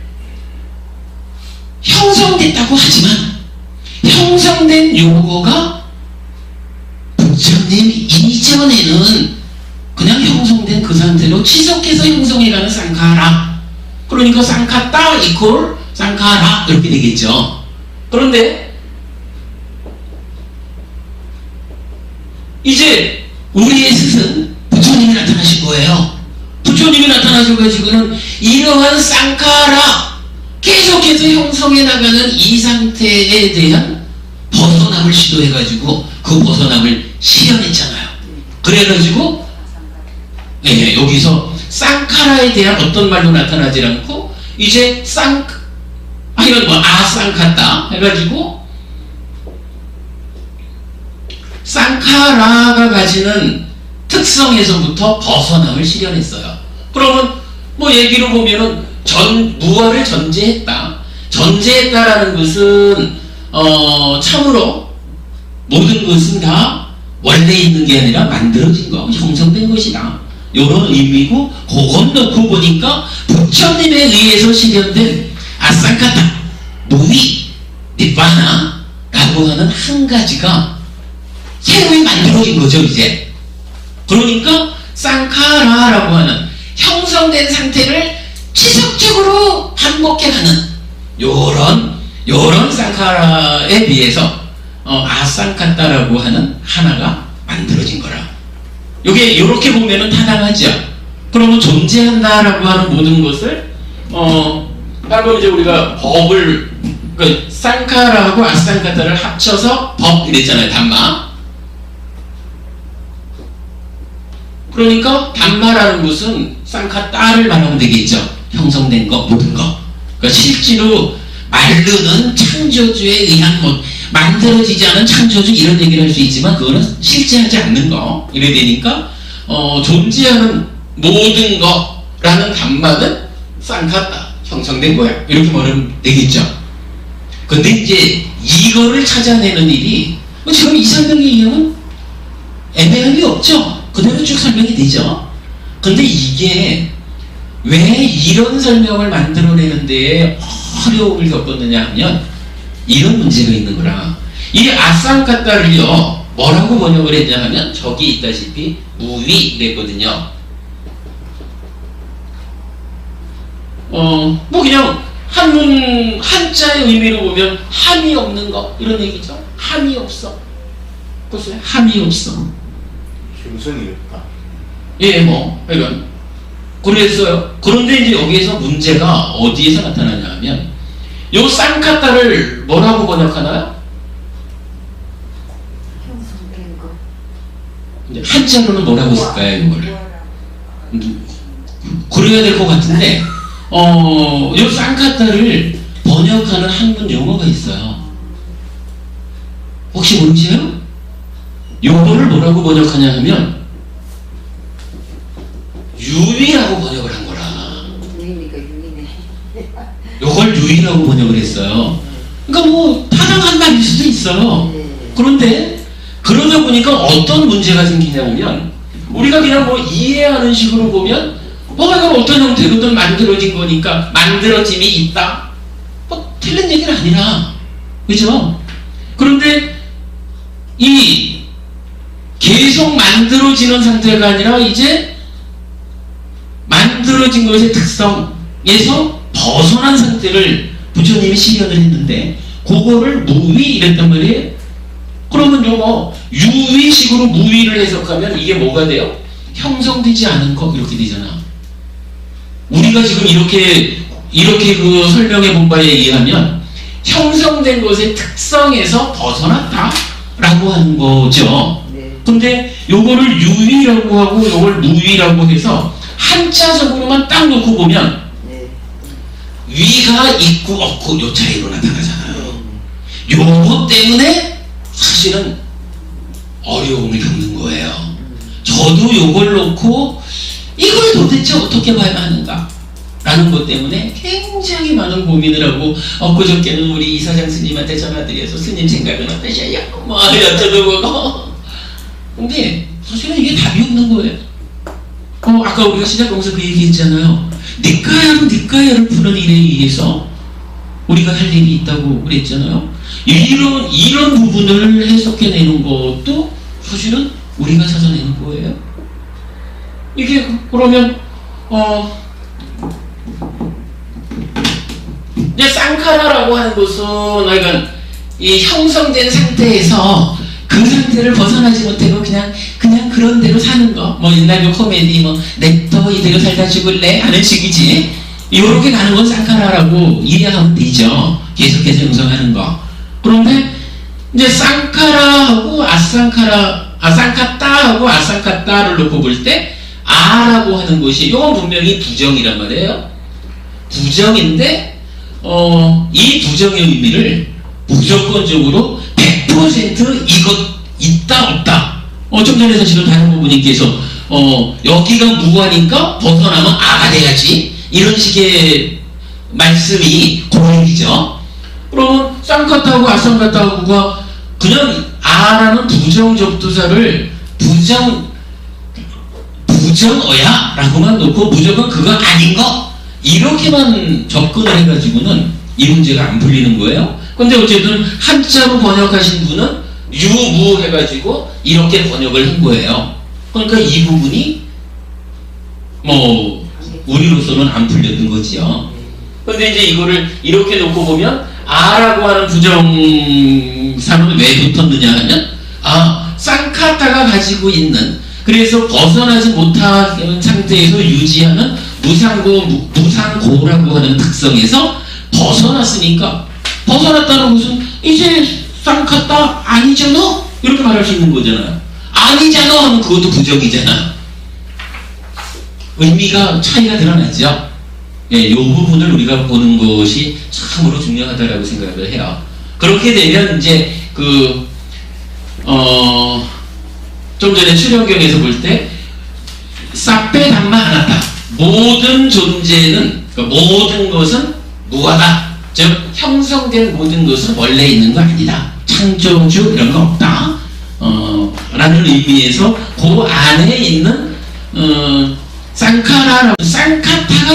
형성됐다고 하지만 형성된 요거가 부처님 이전에는 그냥 형성된 그 상태로 지속해서 형성해가는 쌍카라. 그러니까 쌍카타 이퀄 쌍카라 이렇게 되겠죠. 그런데 이제 우리의 스승 부처님이 나타나신 거예요. 부처님이 나타나셔가지고는 이러한 쌍카라 계속해서 형성해 나가는 이 상태에 대한 벗어남을 시도해가지고 그 벗어남을 실현했잖아요. 그래가지고 여기서 쌍카라에 대한 어떤 말로 나타나지 않고 이제 쌍카타 해가지고 쌍카라가 가지는 특성에서부터 벗어남을 실현했어요. 그러면 얘기로 보면은 무아를 전제했다. 전제했다라는 것은 참으로 모든 것은 다 원래 있는 게 아니라 만들어진 거, 형성된 것이다. 이런 의미고, 그건 놓고 보니까 부처님에 의해서 실현된 아쌍카타, 무위, 니바나라고 하는 한 가지가 새로이 만들어진 거죠, 이제. 그러니까 쌍카라라고 하는 형성된 상태를 지속적으로 반복해가는 요런 쌍카라에 비해서 아쌍카타라고 하는 하나가 만들어진 거라. 요게 요렇게 보면은 타당하죠. 그러면 존재한다라고 하는 모든 것을 방금 이제 우리가 법을 쌍카라하고 아쌍카타를 합쳐서 법 이랬잖아요. 담마. 그러니까 담마라는 것은 쌍카타를 말하면 되겠죠. 형성된 거, 모든 거. 그러니까 실제로 말로는 창조주에 의한 만들어지지 않은 창조주 이런 얘기를 할 수 있지만 그거는 실제하지 않는 거 이래 되니까 존재하는 모든 거라는 담마는 쌍카타 형성된 거야 이렇게 말하면 되겠죠. 근데 이제 이거를 찾아내는 일이 지금 이 설명에 의하면 애매함이 없죠. 그대로 쭉 설명이 되죠. 근데 이게 왜 이런 설명을 만들어내는 데에 어려움을 겪었느냐 하면 이런 문제가 있는 거라. 이 아쌍카타를요 뭐라고 번역을 했냐 하면 저기 있다시피 무위 이랬거든요. 그냥 한자의 의미로 보면 함이 없는 거 이런 얘기죠. 함이 없어. 보세요. 함이 없어. 형성이 없다. 이건 그랬어요. 그런데 이제 여기에서 문제가 어디에서 나타나냐 하면 요 쌍카타를 뭐라고 번역하나요? 형성된 거. 한자로는 뭐라고 쓸까요, 이걸? 그래야 될 것 같은데, 요 쌍카타를 번역하는 한문 용어가 있어요. 혹시 모르세요? 요거를 뭐라고 번역하냐 하면, 유위라고 유위라고 번역을 했어요. 그러니까 뭐 타당한 말일 수도 있어요. 네. 그런데 그러다 보니까 어떤 문제가 생기냐면 우리가 그냥 뭐 이해하는 식으로 보면 이건 어떤 형태로든 만들어진 거니까 만들어짐이 있다. 뭐 틀린 얘기는 아니라 그죠? 그런데 이 계속 만들어지는 상태가 아니라 이제 만들어진 것의 특성에서 벗어난 상태를 부처님이 실현을 했는데 그거를 무위 이랬단 말이에요. 그러면 요거 유위식으로 무위를 해석하면 이게 뭐가 돼요? 형성되지 않은 거 이렇게 되잖아. 우리가 지금 이렇게 그 설명해 본 바에 의하면 형성된 것의 특성에서 벗어났다라고 하는 거죠. 네. 근데 요거를 유위라고 하고 요걸 무위라고 해서 한자적으로만 딱 놓고 보면 네. 위가 있고 없고 요 차이로 나타나잖아요. 요거 때문에 사실은 어려움을 겪는 거예요. 저도 요걸 놓고 이걸 도대체 어떻게 봐야 하는가 라는 것 때문에 굉장히 많은 고민을 하고 엊그저께는 우리 이사장 스님한테 전화드려서 스님 생각은 어떠셔요? 뭐 여쭤보고 근데 사실은 이게 답이 없는 거예요. 아까 우리가 시작하면서 그 얘기 했잖아요. 니까야를 푸는 일에 의해서 우리가 할 일이 있다고 그랬잖아요. 이런 부분을 해석해내는 것도 사실은 우리가 찾아내는 거예요. 이게 그러면 이제 쌍카라라고 하는 것은 그러니까 이 형성된 상태에서 그 상태를 벗어나지 못하고 그냥 그런 대로 사는 거. 뭐 옛날 그 코미디 뭐 냅둬 이대로 살다 죽을래 하는 식이지. 요렇게 가는 건 쌍카라라고 이해하면 되죠. 계속해서 형성하는 거. 그런데 이제 쌍카라하고 쌍카따하고 아쌍카따를 놓고 볼 때 아라고 하는 것이 이건 분명히 부정이란 말이에요. 부정인데 이 부정의 의미를 무조건적으로 100% 이것 있다 없다. 좀 전에 사실은 다른 부모님께서 여기가 무하니까 벗어나면 아가 돼야지 이런 식의 말씀이 고민이죠. 그러면 쌍카따하고 아쌍카따하고가 그냥 아라는 부정접두사를 부정어야 라고만 놓고 무조건 그거 아닌 거 이렇게만 접근을 해가지고는 이 문제가 안 풀리는 거예요. 근데 어쨌든 한자로 번역하신 분은 유무 해가지고 이렇게 번역을 한 거예요. 그러니까 이 부분이 뭐 우리로서는 안 풀렸던 거지요. 근데 이제 이거를 이렇게 놓고 보면 아라고 하는 부정사는 왜 붙었느냐 하면 쌍카타가 가지고 있는 그래서 벗어나지 못하는 상태에서 유지하는 무상고라고 하는 특성에서 벗어났으니까 벗어났다는 것은 이제 쌍카타 아니잖아? 이렇게 말할 수 있는 거잖아요. 아니잖아 하면 그것도 부정이잖아. 의미가 차이가 드러나죠. 이 부분을 우리가 보는 것이 참으로 중요하다라고 생각을 해요. 그렇게 되면 이제 좀 전에 출연경에서 볼 때 사페 담마 하나다. 모든 존재는 모든 것은 무하다. 즉 형성된 모든 것은 원래 있는 거 아니다. 창조주 이런 거 없다. 라는 의미에서 그 안에 있는 쌍카타가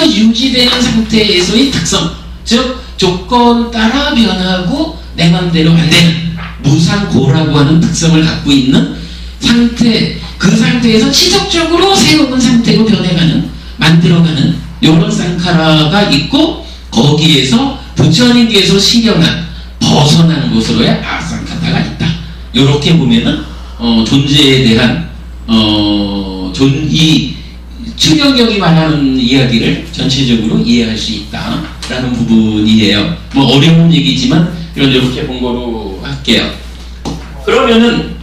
유지되는 상태에서의 특성, 즉 조건 따라 변하고 내 맘대로 안 되는 무상고라고 하는 특성을 갖고 있는 상태, 그 상태에서 지속적으로 새로운 상태로 변해가는, 만들어가는 이런 쌍카라가 있고 거기에서 부처님께서 실현한 벗어난 곳으로의 아쌍카타가 있다. 이렇게 보면은 존재에 대한 이 출연경이 말하는 이야기를 전체적으로 이해할 수 있다라는 부분이에요. 뭐 어려운 얘기지만 이렇게 본 거로 할게요. 그러면은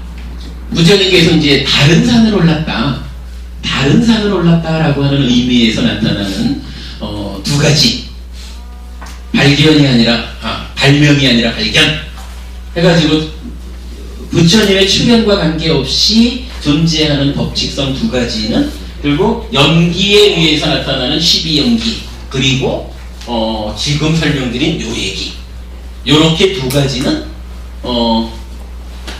부처님께서 이제 다른 산을 올랐다라고 하는 의미에서 나타나는 두 가지 발명이 아니라 발견 해가지고 부처님의 출현과 관계없이 존재하는 법칙성 두 가지는 그리고 연기에 의해서 나타나는 12연기 그리고 지금 설명드린 요 얘기. 요렇게 두 가지는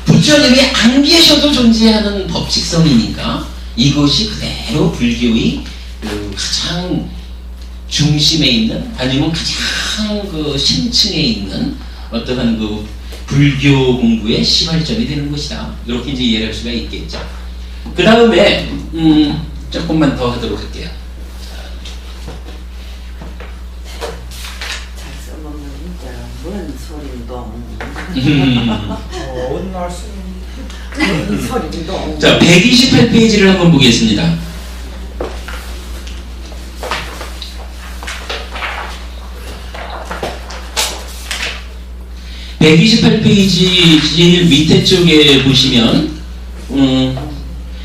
부처님이 안 계셔도 존재하는 법칙성이니까 이것이 그대로 불교의 그 가장 중심에 있는, 아니면 가장 그 심층에 있는 어떠한 그 불교 공부의 시발점이 되는 것이다. 이렇게 이제 이해할 수가 있겠죠. 그 다음에 조금만 더 하도록 할게요. 잘 써먹는 문자라 뭔 소린동. 좋은 말씀. 뭔 소린동. 자, 128페이지를 한번 보겠습니다. (128페이지) 제일 밑에 쪽에 보시면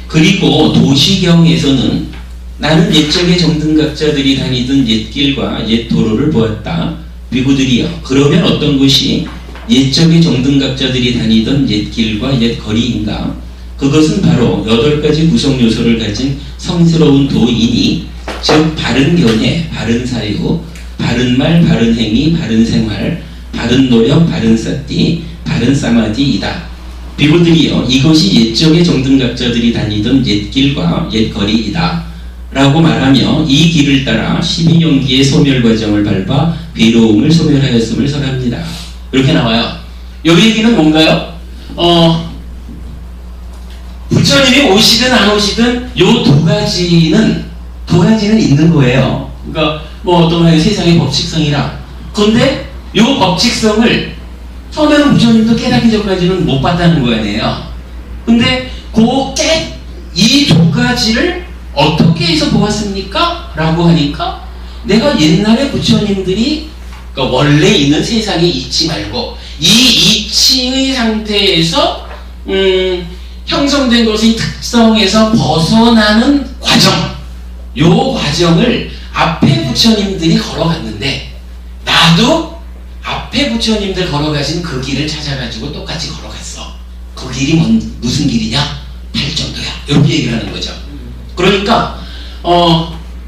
그리고 도시경에서는 나는 옛적의 정등각자들이 다니던 옛길과 옛 도로를 보았다. 비구들이여, 그러면 어떤 것이 옛적의 정등각자들이 다니던 옛길과 옛 거리인가? 그것은 바로 8가지 구성 요소를 가진 성스러운 도이니, 즉 바른 견해, 바른 사유, 바른 말, 바른 행위, 바른 생활, 바른 노력, 바른 사띠, 바른 사마디이다. 비구들이여, 이것이 옛적의 정등각자들이 다니던 옛길과 옛거리이다 라고 말하며 이 길을 따라 12연기의 소멸 과정을 밟아 괴로움을 소멸하였음을 설합니다. 이렇게 나와요. 이 얘기는 뭔가요? 부처님이 오시든 안 오시든 요 두 가지는 있는 거예요. 그러니까 뭐 어떤 말 세상의 법칙성이라. 그런데 요 법칙성을 처음에는 부처님도 깨닫기 전까지는 못 봤다는 거 아니에요. 근데 이 두 가지를 어떻게 해서 보았습니까? 라고 하니까 내가 옛날에 부처님들이 그러니까 원래 있는 세상의 이치 말고 이 이치의 상태에서 형성된 것의 특성에서 벗어나는 과정, 요 과정을 앞에 부처님들이 걸어갔는데 나도 앞에 부처님들 걸어가신 그 길을 찾아가지고 똑같이 걸어갔어. 그 길이 무슨 길이냐? 팔정도야. 이렇게 얘기를 하는 거죠. 그러니까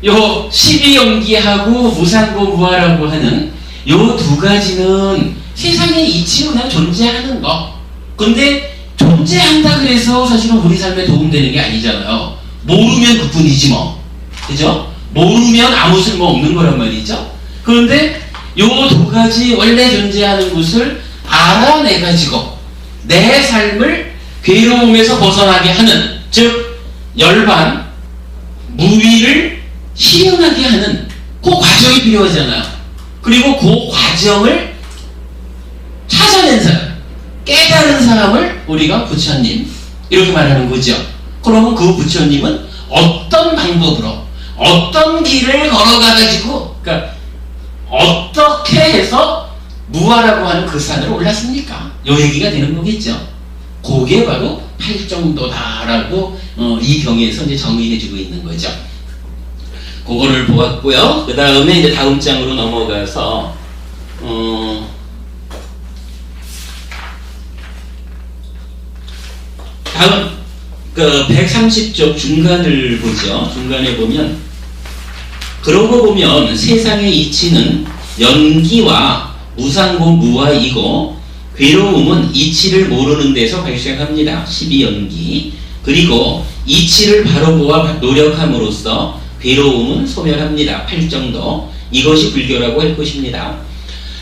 요 12연기하고 무상고 무아라고 하는 요 두 가지는 세상에 이치로 그냥 존재하는 거. 근데 존재한다 그래서 사실은 우리 삶에 도움되는 게 아니잖아요. 모르면 그뿐이지 뭐. 그죠? 모르면 아무 쓸모 없는 거란 말이죠. 그런데 요 두 가지 원래 존재하는 것을 알아내가지고 내 삶을 괴로움에서 벗어나게 하는, 즉 열반, 무위를 실현하게 하는 그 과정이 필요하잖아요. 그리고 그 과정을 찾아낸 사람, 깨달은 사람을 우리가 부처님 이렇게 말하는 거죠. 그러면 그 부처님은 어떤 방법으로 어떤 길을 걸어가가지고, 그러니까 어떻게 해서 무아라고 하는 그 산을 올랐습니까? 요 얘기가 되는 거겠죠. 그게 바로 팔정도다라고 이 경에서 이제 정의해주고 있는 거죠. 그거를 보았고요. 그 다음에 이제 다음 장으로 넘어가서 다음 그 130쪽 중간을 보죠. 중간에 보면, 그러고 보면 세상의 이치는 연기와 무상고 무아이고 괴로움은 이치를 모르는 데서 발생합니다. 12연기. 그리고 이치를 바로 보아 노력함으로써 괴로움은 소멸합니다. 8정도. 이것이 불교라고 할 것입니다.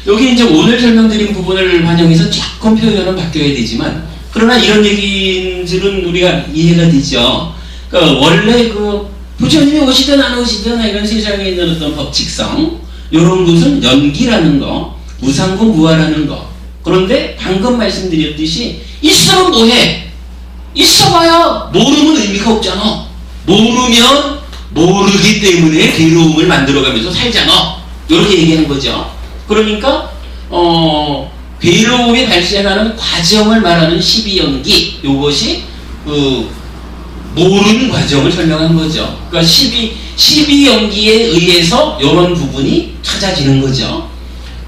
여기 이제 오늘 설명드린 부분을 반영해서 조금 표현은 바뀌어야 되지만, 그러나 이런 얘기들은 우리가 이해가 되죠. 그러니까 원래 그 부처님이 오시든 안 오시든 이런 세상에 있는 어떤 법칙성, 이런 것은 연기라는 거, 무상고 무아라는 거. 그런데 방금 말씀드렸듯이 있으면 뭐해? 있어봐야 모르면 의미가 없잖아. 모르면 모르기 때문에 괴로움을 만들어가면서 살잖아. 이렇게 얘기하는 거죠. 그러니까 괴로움이 발생하는 과정을 말하는 12연기, 이것이 모르는 과정을 설명한 거죠. 그러니까 12연기에 의해서 이런 부분이 찾아지는 거죠.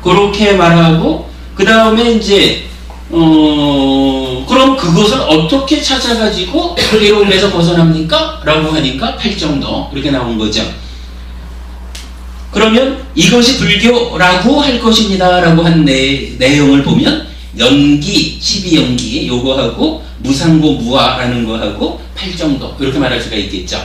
그렇게 말하고, 그 다음에 이제 그럼 그것을 어떻게 찾아가지고 괴로움에서 벗어납니까? 라고 하니까 8정도 이렇게 나온 거죠. 그러면 이것이 불교라고 할 것입니다라고 한 내용을 보면 연기, 12연기 요거하고 무상고 무아라는 거하고 팔정도 이렇게 말할 수가 있겠죠.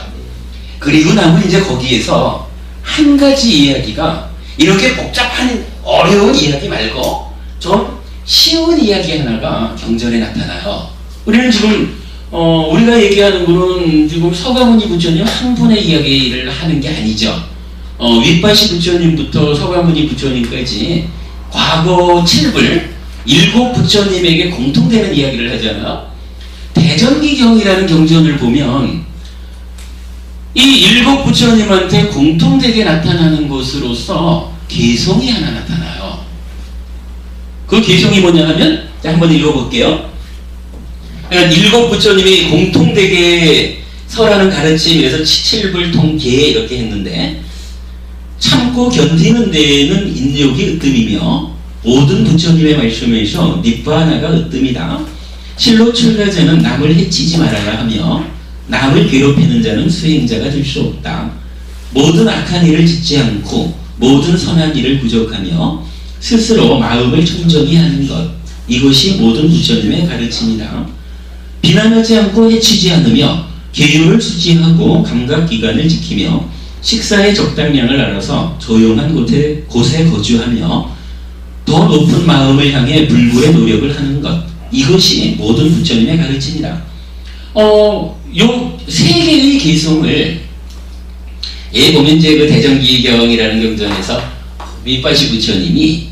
그리고 나면 이제 거기에서 한 가지 이야기가 이렇게 복잡한 어려운 이야기 말고 좀 쉬운 이야기 하나가 경전에 나타나요. 우리는 지금 우리가 얘기하는 거는 지금 서가모니 부처님 한 분의 이야기를 하는 게 아니죠. 윗바시 부처님부터 서가모니 부처님까지 과거 7불 7 부처님에게 공통되는 이야기를 하잖아요. 대전기경이라는 경전을 보면 이 7 부처님한테 공통되게 나타나는 것으로서 개성이 하나 나타나요. 그 개성이 뭐냐 하면 자, 한번 읽어볼게요. 그러니까 7 부처님이 공통되게 설하는 가르침에서 7불통계 이렇게 했는데 참고 견디는 데에는 인욕이 으뜸이며 모든 부처님의 말씀에서 니바나가 으뜸이다. 실로 출가자는 남을 해치지 말아야 하며 남을 괴롭히는 자는 수행자가 될 수 없다. 모든 악한 일을 짓지 않고 모든 선한 일을 부족하며 스스로 마음을 청정히 하는 것, 이것이 모든 부처님의 가르침이다. 비난하지 않고 해치지 않으며 계율을 수지하고 감각기관을 지키며 식사의 적당량을 알아서 조용한 곳에 거주하며 더 높은 마음을 향해 불굴의 노력을 하는 것, 이것이 모든 부처님의 가르침이다. 요 세 개의 개성을 보면 이제 그 대전기경이라는 경전에서 윗바시 부처님이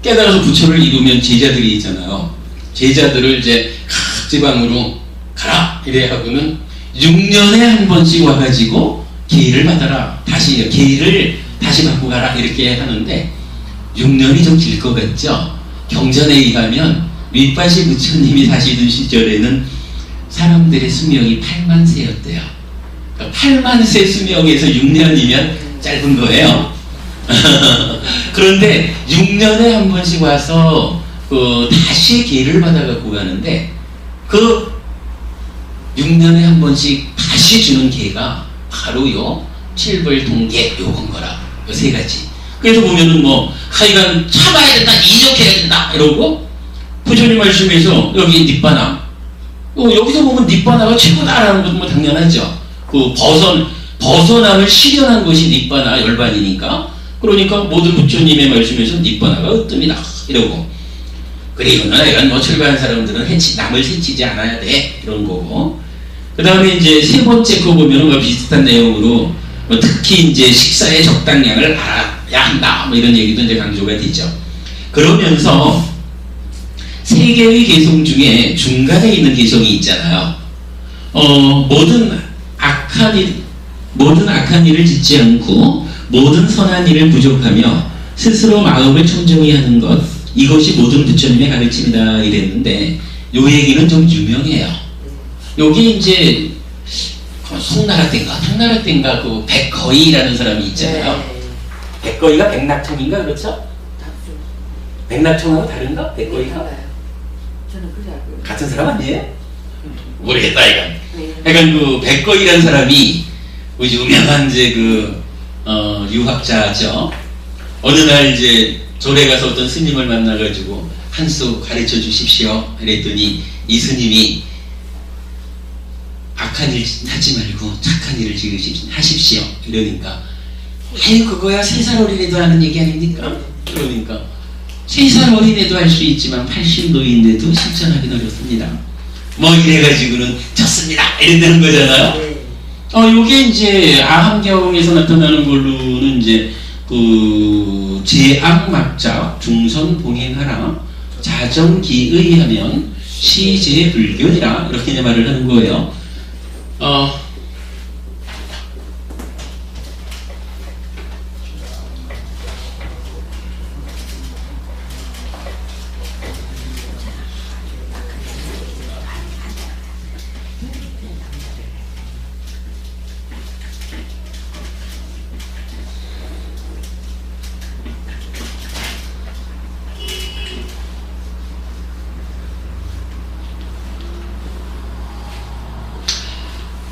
깨달아서 부처를 이루면 제자들이 있잖아요. 제자들을 이제 각 지방으로 가라 이래 하고는 6년에 한 번씩 와가지고 계를 받아라, 다시 계를 다시 받고 가라 이렇게 하는데 6년이 좀 길 것 같죠. 경전에 의하면 윗바시 부처님이 사시던 시절에는 사람들의 수명이 8만 세였대요. 그러니까 8만 세 수명에서 6년이면 짧은 거예요. 그런데 6년에 한 번씩 와서 다시 계를 받아갖고 가는데 그 6년에 한 번씩 다시 주는 계가 바로 요 7불통계 요건 거라. 요 세 가지. 그래서 보면은 뭐 하여간 참아야 된다, 이적해야 된다 이러고 부처님 말씀에서 여기 니바나 여기서 보면 니바나가 최고다라는 것은 뭐 당연하죠. 그 벗어남을 실현한 것이 니바나 열반이니까. 그러니까 모든 부처님의 말씀에서 니바나가 으뜸이다 이러고, 그리고는 이런 뭐 출가한 사람들은 남을 해치지 않아야 돼 이런 거고, 그 다음에 이제 세 번째 거 보면은 뭐 비슷한 내용으로 뭐 특히 이제 식사의 적당량을 알아야 한다 뭐 이런 얘기도 이제 강조가 되죠. 그러면서 세 개의 개성 중에 중간에 있는 개성이 있잖아요. 모든 악한 일을 짓지 않고 모든 선한 일을 부족하며 스스로 마음을 청정히 하는 것, 이것이 모든 부처님의 가르침이다 이랬는데 요 얘기는 좀 유명해요. 요게 이제 송나라 때인가 당나라 때인가 그 백거이라는 사람이 있잖아요. 백거이가 백낙청인가 그렇죠? 백낙청하고 다른가? 백거이가? 저는 그래 알고요. 같은 사람 아니에요? 모르겠다 이건. 약간 그 백거이라는 사람이 유명한 이제 유학자죠. 어느 날 이제 절에 가서 어떤 스님을 만나가지고 한 수 가르쳐 주십시오. 그랬더니 이 악한 일 하지 말고 착한 일을 하십시오. 이러니까 아유 그거야 3살 어린애도 하는 얘기 아닙니까? 그러니까 3살 어린애도 할 수 있지만 80노인데도 실천하기는 어렵습니다. 뭐 이래가지고는 졌습니다. 이랬다는 거잖아요. 요게 이제 아함경에서 나타나는 걸로는 이제 그 제악막자 중선 봉행하라 자정기의하면 시제불견이라 이렇게 이제 말을 하는 거예요.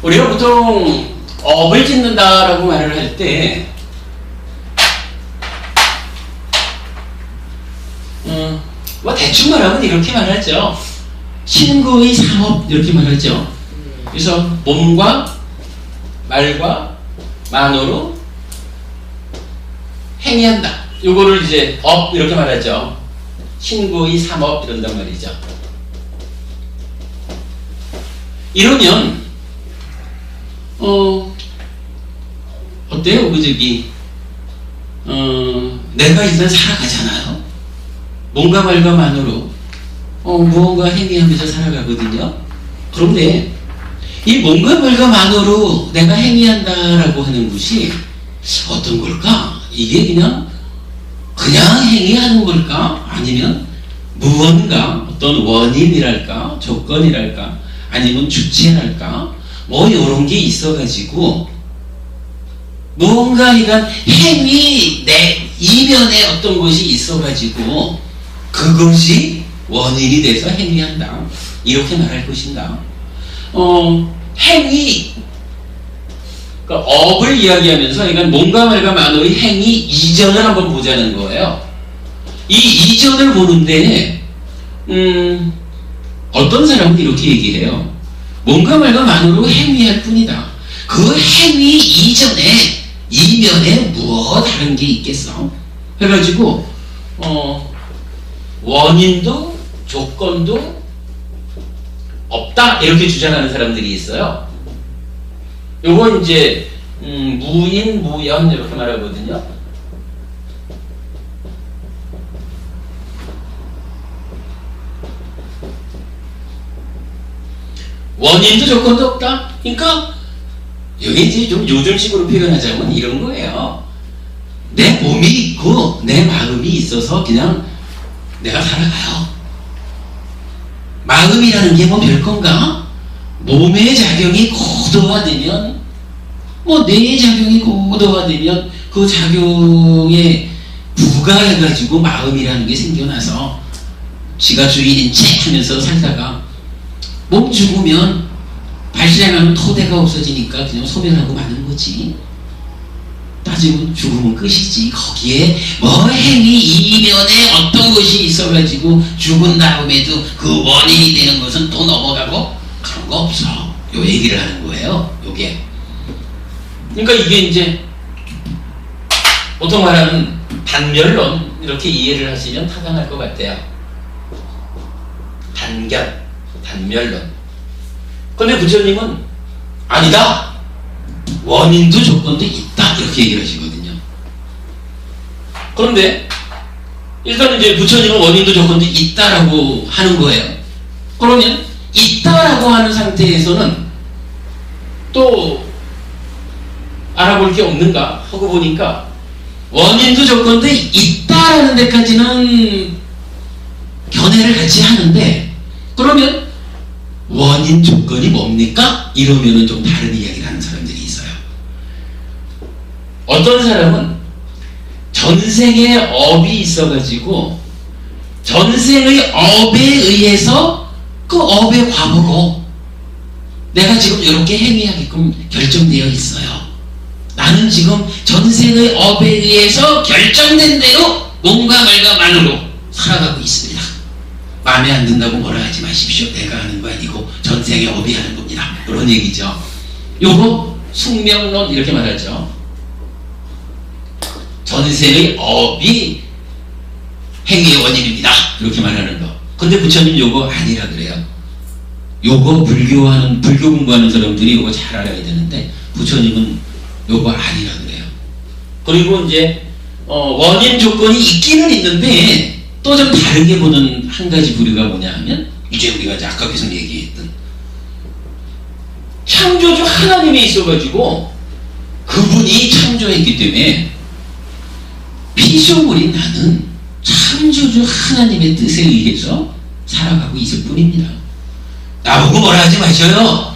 우리가 보통 업을 짓는다라고 말을 할 때, 뭐 대충 말하면 이렇게 말하죠. 신구의 삼업 이렇게 말하죠. 그래서 몸과 말과 만으로 행위한다. 요거를 이제 업 이렇게 말하죠. 신구의 삼업 이런단 말이죠. 이러면 어때요? 내가 일단 살아가잖아요. 몸과 말과 만으로 무언가 행위하면서 살아가거든요. 그런데 이 몸과 말과 만으로 내가 행위한다라고 하는 것이 어떤 걸까? 이게 그냥 행위하는 걸까? 아니면 무언가 어떤 원인이랄까? 조건이랄까? 아니면 주체랄까? 뭐 이런 게 있어가지고 무언가 이런 행위 내 이면에 어떤 것이 있어가지고 그것이 원인이 돼서 행위한다. 이렇게 말할 것인가? 행위, 그러니까 업을 이야기하면서 이건 몸과 말과 만으로의 행위 이전을 한번 보자는 거예요. 이 이전을 보는데 어떤 사람은 이렇게 얘기해요. 몸과 말과 만으로 행위할 뿐이다. 그 행위 이전에 이면에 무엇 다른 게 있겠어? 해가지고 원인도 조건도 없다 이렇게 주장하는 사람들이 있어요. 요거 이제 무인 무연 이렇게 말하거든요. 원인도 조건도 없다. 그러니까 여기 이제 좀 요즘식으로 표현하자면 이런 거예요. 내 몸이 있고 내 마음이 있어서 그냥 내가 살아가요. 마음이라는 게 뭐 별건가? 몸의 작용이 고도화되면 뭐 뇌의 작용이 고도화되면 그 작용에 부가해가지고 마음이라는 게 생겨나서 지가 주인인 체 하면서 살다가 몸 죽으면 발생하는 토대가 없어지니까 그냥 소멸하고 마는 거지. 따지면 죽으면 끝이지. 거기에 뭐 행위 이면에 어떤 것이 있어가지고 죽은 다음에도 그 원인이 되는 것은 또 넘어가고 그런 거 없어. 요 얘기를 하는 거예요. 요게. 그러니까 이게 이제 보통 말하는 단멸론 이렇게 이해를 하시면 타당할 것 같아요. 단멸론. 근데 부처님은 아니다. 원인도 조건도 있다. 이렇게 얘기를 하시거든요. 그런데 일단 이제 부처님은 원인도 조건도 있다라고 하는 거예요. 그러면 있다라고 하는 상태에서는 또 알아볼 게 없는가 하고 보니까 원인도 조건도 있다라는 데까지는 견해를 같이 하는데 그러면 원인 조건이 뭡니까? 이러면은 좀 다른 이야기를 하는 사람들이 있어요. 어떤 사람은 전생에 업이 있어가지고 전생의 업에 의해서 그 업의 과보로 내가 지금 이렇게 행위하게끔 결정되어 있어요. 나는 지금 전생의 업에 의해서 결정된 대로 몸과 말과 만으로 살아가고 있습니다. 마음에 안 든다고 뭐라 하지 마십시오. 내가 하는 거 아니고 전생의 업이 하는 겁니다. 그런 얘기죠. 요거 숙명론 이렇게 말하죠. 전생의 업이 행위의 원인입니다. 이렇게 말하는 거. 근데 부처님 요거 아니라 그래요. 요거 불교 공부하는 사람들이 요거 잘 알아야 되는데 부처님은 요거 아니라 그래요. 그리고 이제 원인 조건이 있기는 있는데 또 좀 다르게 보는 한 가지 부류가 뭐냐 하면 이제 우리가 아까 계속 얘기했던 창조주 하나님이 있어가지고 그분이 창조했기 때문에 피조물인 나는 창조주 하나님의 뜻에 의해서 살아가고 있을 뿐입니다. 나보고 뭐라 하지 마셔요.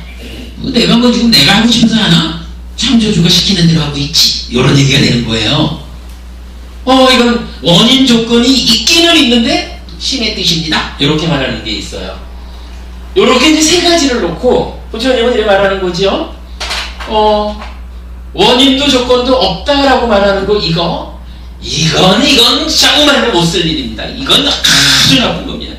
내가 뭐 지금 내가 하고 싶어서 하나? 창조주가 시키는 대로 하고 있지. 이런 얘기가 되는 거예요. 이건 원인 조건이 있기는 있는데 신의 뜻입니다. 이렇게 말하는 게 있어요. 이렇게 이제 세 가지를 놓고 부처님은 이렇게 말하는 거죠. 원인도 조건도 없다라고 말하는 거 이건 정말로 못 쓸 일입니다. 이건 아주 나쁜 겁니다.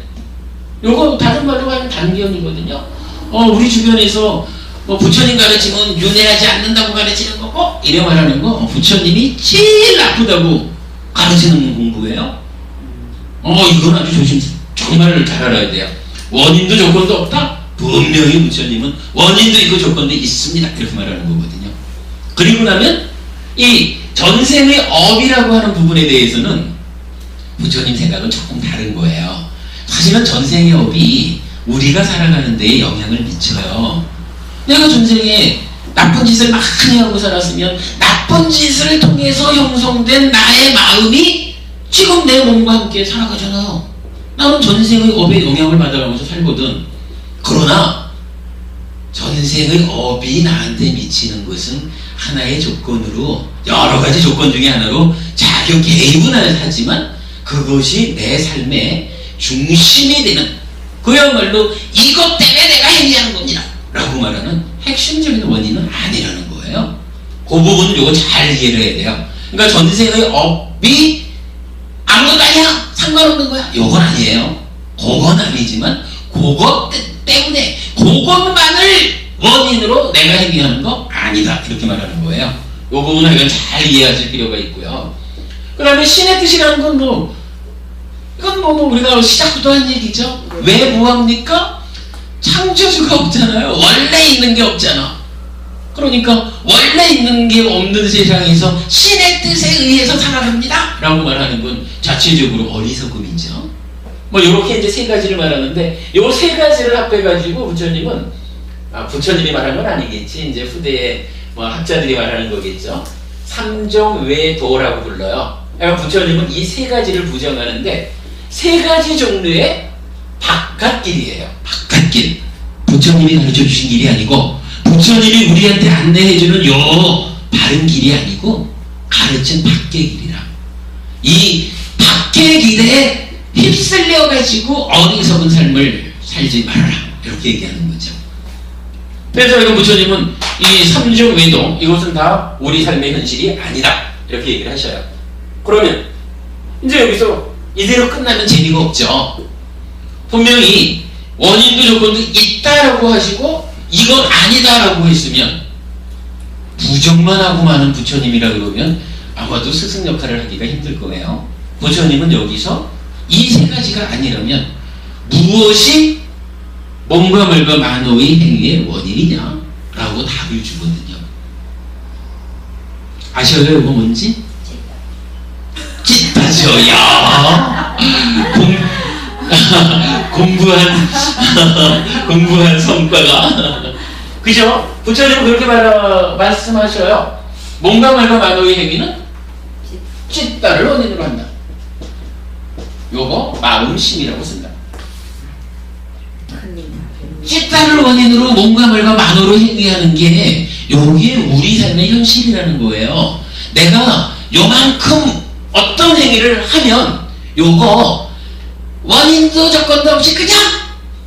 요거 다른 말로 하면 단견이거든요. 우리 주변에서 부처님 가르치면 윤회하지 않는다고 가르치는 거고 이래 말하는 거 부처님이 제일 나쁘다고 가르치는 공부예요. 이건 아주 정말 잘 알아야 돼요. 원인도 조건도 없다? 분명히 부처님은 원인도 있고 조건도 있습니다. 이렇게 말하는 거거든요. 그리고 나면 이 전생의 업이라고 하는 부분에 대해서는 부처님 생각은 조금 다른 거예요. 사실은 전생의 업이 우리가 살아가는 데에 영향을 미쳐요. 내가 전생에 나쁜 짓을 많이 하고 살았으면 나쁜 짓을 통해서 형성된 나의 마음이 지금 내 몸과 함께 살아가잖아요. 나는 전생의 업에 영향을 받아가면서 살거든. 그러나 전생의 업이 나한테 미치는 것은 하나의 조건으로, 여러 가지 조건 중에 하나로 자격 개입은 하지만 그것이 내 삶의 중심이 되는, 그야말로 이것 때문에 내가 행위하는 겁니다 라고 말하는 핵심적인 원인은 아니라는 거예요. 그 부분은 요거 잘 이해를 해야 돼요. 그러니까 전생의 업이 아무것도 아니야, 상관없는 거야, 요건 아니에요. 그건 아니지만 그것 때문에 그것만을 원인으로 내가 행위하는 거 아니다, 이렇게 말하는 거예요. 요 부분은 이건 잘 이해하실 필요가 있고요. 그 다음에 신의 뜻이라는 건 이건 우리가 시작부터 한 얘기죠. 왜 뭐합니까? 창조주가 없잖아요. 원래 있는 게 없잖아. 그러니까 원래 있는 게 없는 세상에서 신의 뜻에 의해서 살아갑니다 라고 말하는 건 자체적으로 어리석음이죠. 요렇게 이제 세 가지를 말하는데, 요 세 가지를 합해가지고 부처님은, 부처님이 말한 건 아니겠지, 이제 후대에 학자들이 말하는 거겠죠. 삼종외도라고 불러요. 그러니까 부처님은 이 세 가지를 부정하는데 세 가지 종류의 바깥길이에요. 바깥길. 부처님이 가르쳐 주신 길이 아니고, 부처님이 우리한테 안내해주는 요 바른 길이 아니고 가르친 밖의 길이라. 이 밖의 길에 휩쓸려 가지고 어리석은 삶을 살지 말아라, 이렇게 얘기하는 거죠. 그래서 이거 부처님은 이 삼종외도, 이것은 다 우리 삶의 현실이 아니다, 이렇게 얘기를 하셔요. 그러면 이제 여기서 이대로 끝나면 재미가 없죠. 분명히 원인도 조건도 있다라고 하시고 이건 아니다라고 했으면, 부정만 하고 많은 부처님이라 그러면 아마도 스승 역할을 하기가 힘들 거예요. 부처님은 여기서 이 세 가지가 아니라면 무엇이 몸과 말과 만호의 행위의 원인이냐 라고 답을 주거든요. 아셔요 이거 뭔지? 찐따죠. 야 공부한 성과가 그죠? 부처님은 그렇게 말씀하셔요. 몸과 말과 만호의 행위는 찐따를 원인으로 한다. 요거 마음심이라고 쓴다. 찐따를 원인으로 몸과 말과 만호로 행위하는 게 요게 우리 삶의 현실이라는 거예요. 내가 요만큼 어떤 행위를 하면 요거 원인도 조건도 없이 그냥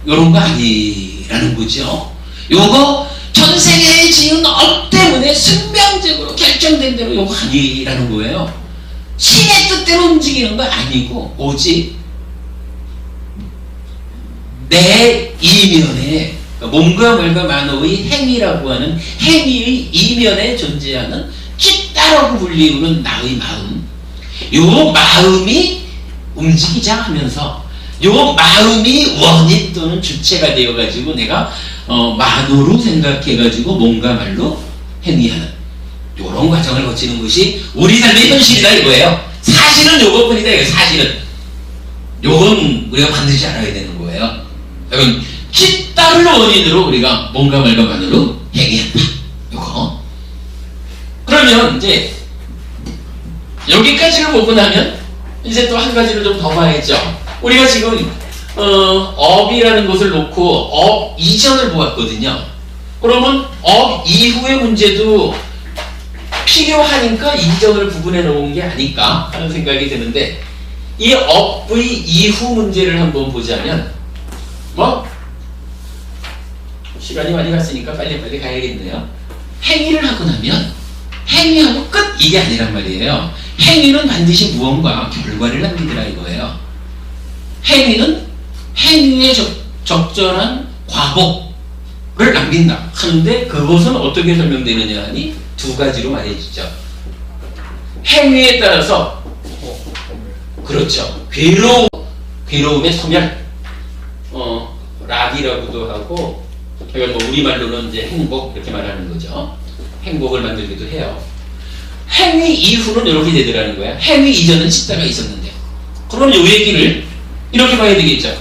요런 거 아니라는 거죠. 요거 전생에 지은 업 때문에 숙명적으로 결정된 대로 요거 아니라는 거예요. 신의 뜻대로 움직이는 거 아니고 오직 내 이면에, 몸과 말과 만호의 행위라고 하는 행위의 이면에 존재하는 찐따라고 불리우는 나의 마음, 요 마음이 움직이자 하면서 요 마음이 원인 또는 주체가 되어가지고 내가 만호로 생각해가지고 몸과 말로 행위하는 요런 과정을 거치는 것이 우리 삶의 현실이다 이거예요. 사실은 요것뿐이다 이거예요. 사실은 요건 우리가 반드시 알아야 되는 거예요. 여러분, 찐따를 원인으로 우리가 몸과 말과 만호로 행위한다, 요거. 그러면 이제 여기까지를 보고 나면 이제 또 한 가지를 좀 더 봐야죠. 우리가 지금 업이라는 것을 놓고 업 이전을 보았거든요. 그러면 업 이후의 문제도 필요하니까 이전을 구분해 놓은 게 아닐까 하는 생각이 드는데, 이 업의 이후 문제를 한번 보자면, 시간이 많이 갔으니까 빨리빨리 가야겠네요. 행위를 하고 나면 행위하고 끝 이게 아니란 말이에요. 행위는 반드시 무언가 결과를 남기더라 이거예요. 행위는 행위에 적절한 과복을 남긴다 하는데 그것은 어떻게 설명되느냐 하니 두 가지로 말해주죠. 행위에 따라서 그렇죠. 괴로움의 소멸, 락이라고도 하고, 그러니까 뭐 우리말로는 이제 행복 이렇게 말하는 거죠. 행복을 만들기도 해요. 행위 이후는 이렇게 되더라는 거야. 행위 이전은 찢다가 있었는데. 그럼 이 얘기를 이렇게 봐야 되겠죠.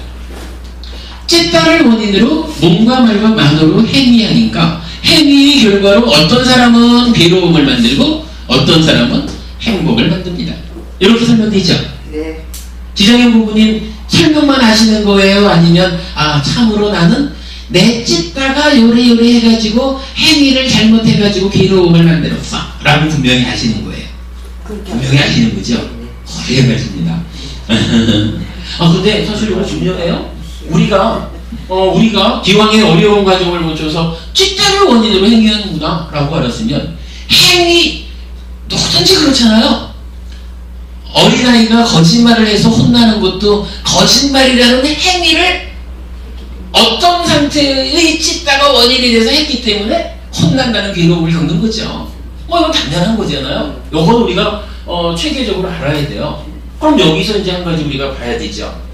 찢다를 원인으로 몸과 말과 만으로 행위하니까 행위의 결과로 어떤 사람은 괴로움을 만들고 어떤 사람은 행복을 만듭니다. 이렇게 설명되죠. 네. 지정현 부부님 설명만 하시는 거예요? 아니면 참으로 나는 내 찢다가 요래요래 해가지고 행위를 잘못해가지고 괴로움을 만들었어 라고 분명히 하시는 거예요. 분명히 하시는 거죠. 그래 말입니다. 근데 사실 이거 중요해요. 우리가 기왕에 어려운 과정을 거쳐서 찢다를 원인으로 행위하는구나 라고 알았으면 행위 누구든지 그렇잖아요. 어린아이가 거짓말을 해서 혼나는 것도 거짓말이라는 행위를 어떤 상태의 찢다가 원인이 돼서 했기 때문에 혼난다는 괴로움을 겪는 거죠. 이건 당연한 거잖아요. 이건 우리가 체계적으로 알아야 돼요. 그럼 여기서 이제 한 가지 우리가 봐야 되죠.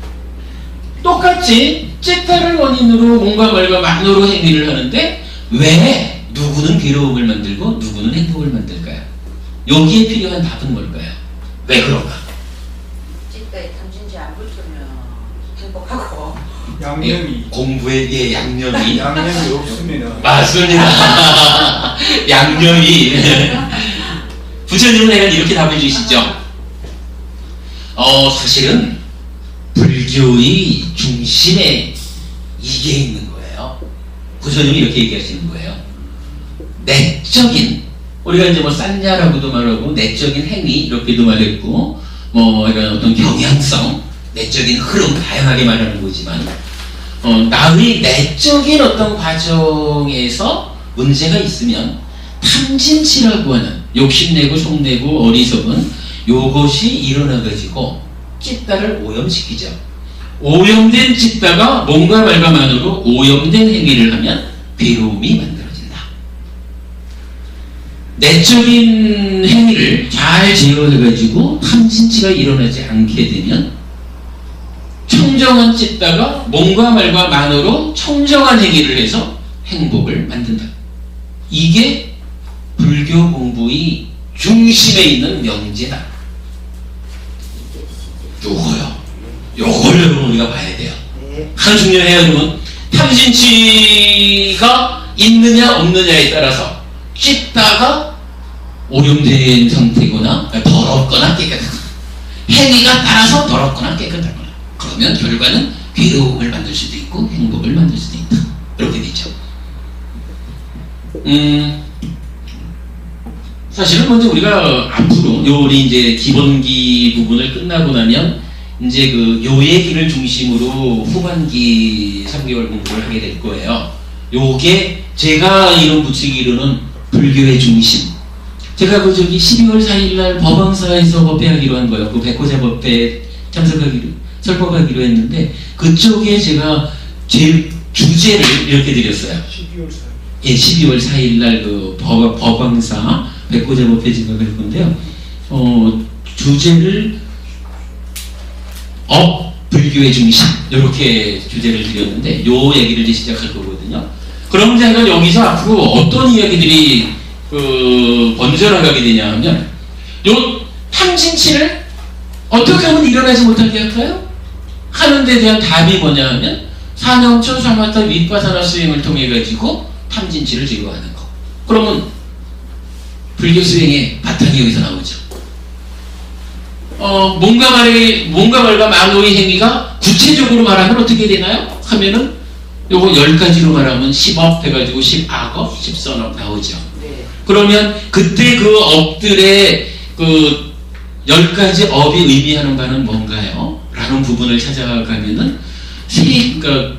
똑같이 찢다를 원인으로 몸과 말과 만으로 행위를 하는데 왜 누구는 괴로움을 만들고 누구는 행복을 만들까요? 여기에 필요한 답은 뭘까요? 왜 그런가? 찐따에 탐진지 안 붙으면 행복하고. 양념이 공부에 양념이 양념이 없으면은 맞습니다. 양념이 부처님은 내가 이렇게 답해 주시죠. 사실은 불교의 중심에 이게 있는 거예요. 부처님이 이렇게 얘기하시는 거예요. 내적인 우리가 이제 뭐 싼냐라고도 말하고 내적인 행위 이렇게도 말했고 뭐 이런 어떤 경향성, 내적인 흐름 다양하게 말하는 거지만 나의 내적인 어떤 과정에서 문제가 있으면 탐진치라고 하는 욕심내고 속내고 어리석은 요것이 일어나가지고 찢다를 오염시키죠. 오염된 찢다가 몸과 말과 만으로 오염된 행위를 하면 괴로움이 만들어진다. 내적인 행위를 잘 제어해가지고 탐진치가 일어나지 않게 되면 청정한 찢다가 몸과 말과 만으로 청정한 행위를 해서 행복을 만든다. 이게 불교 공부의 중심에 있는 명제다. 요걸 여러분 우리가 봐야 돼요. 하나 중요해요 여러분. 탐진치가 있느냐 없느냐에 따라서 찢다가 오염된 상태거나 더럽거나 깨끗하거나 행위가 따라서 더럽거나 깨끗하거나 그러면 결과는 괴로움을 만들 수도 있고 행복을 만들 수도 있다. 이렇게 되죠. 사실은 먼저 우리가 앞으로 우리 이제 기본기 부분을 끝나고 나면 이제 요 얘기를 중심으로 후반기 3개월 공부를 하게 될 거예요. 요게 제가 이름 붙이기로는 불교의 중심. 제가 12월 4일날 법왕사에서 법회하기로 한 거예요. 그 백호자 법회 설법하기로 했는데 그쪽에 제가 제 주제를 이렇게 드렸어요. 12월 4일. 예, 12월 4일날 그 법왕사 백호자 법회 제가 할 건데요. 주제를 불교의 중심 이렇게 주제를 드렸는데 요 얘기를 이제 시작할 거거든요. 그럼 제가 여기서 앞으로 어떤 이야기들이 번져나가게 되냐 하면 요 탐진치를 어떻게 하면 일어나지 못하게 할까요? 하는 데 대한 답이 뭐냐 하면 사념처 사마타 윗바사나 수행을 통해 가지고 탐진치를 제거하는 거. 그러면 불교 수행의 바탕이 여기서 나오죠. 몸과 말과 만호의 행위가 구체적으로 말하면 어떻게 되나요? 하면은 요거 10가지로 말하면 10업 해가지고 10악업, 10선업 나오죠. 네. 그러면 그때 그 업들의 그 10가지 업이 의미하는 바는 뭔가요? 라는 부분을 찾아가면은 그러니까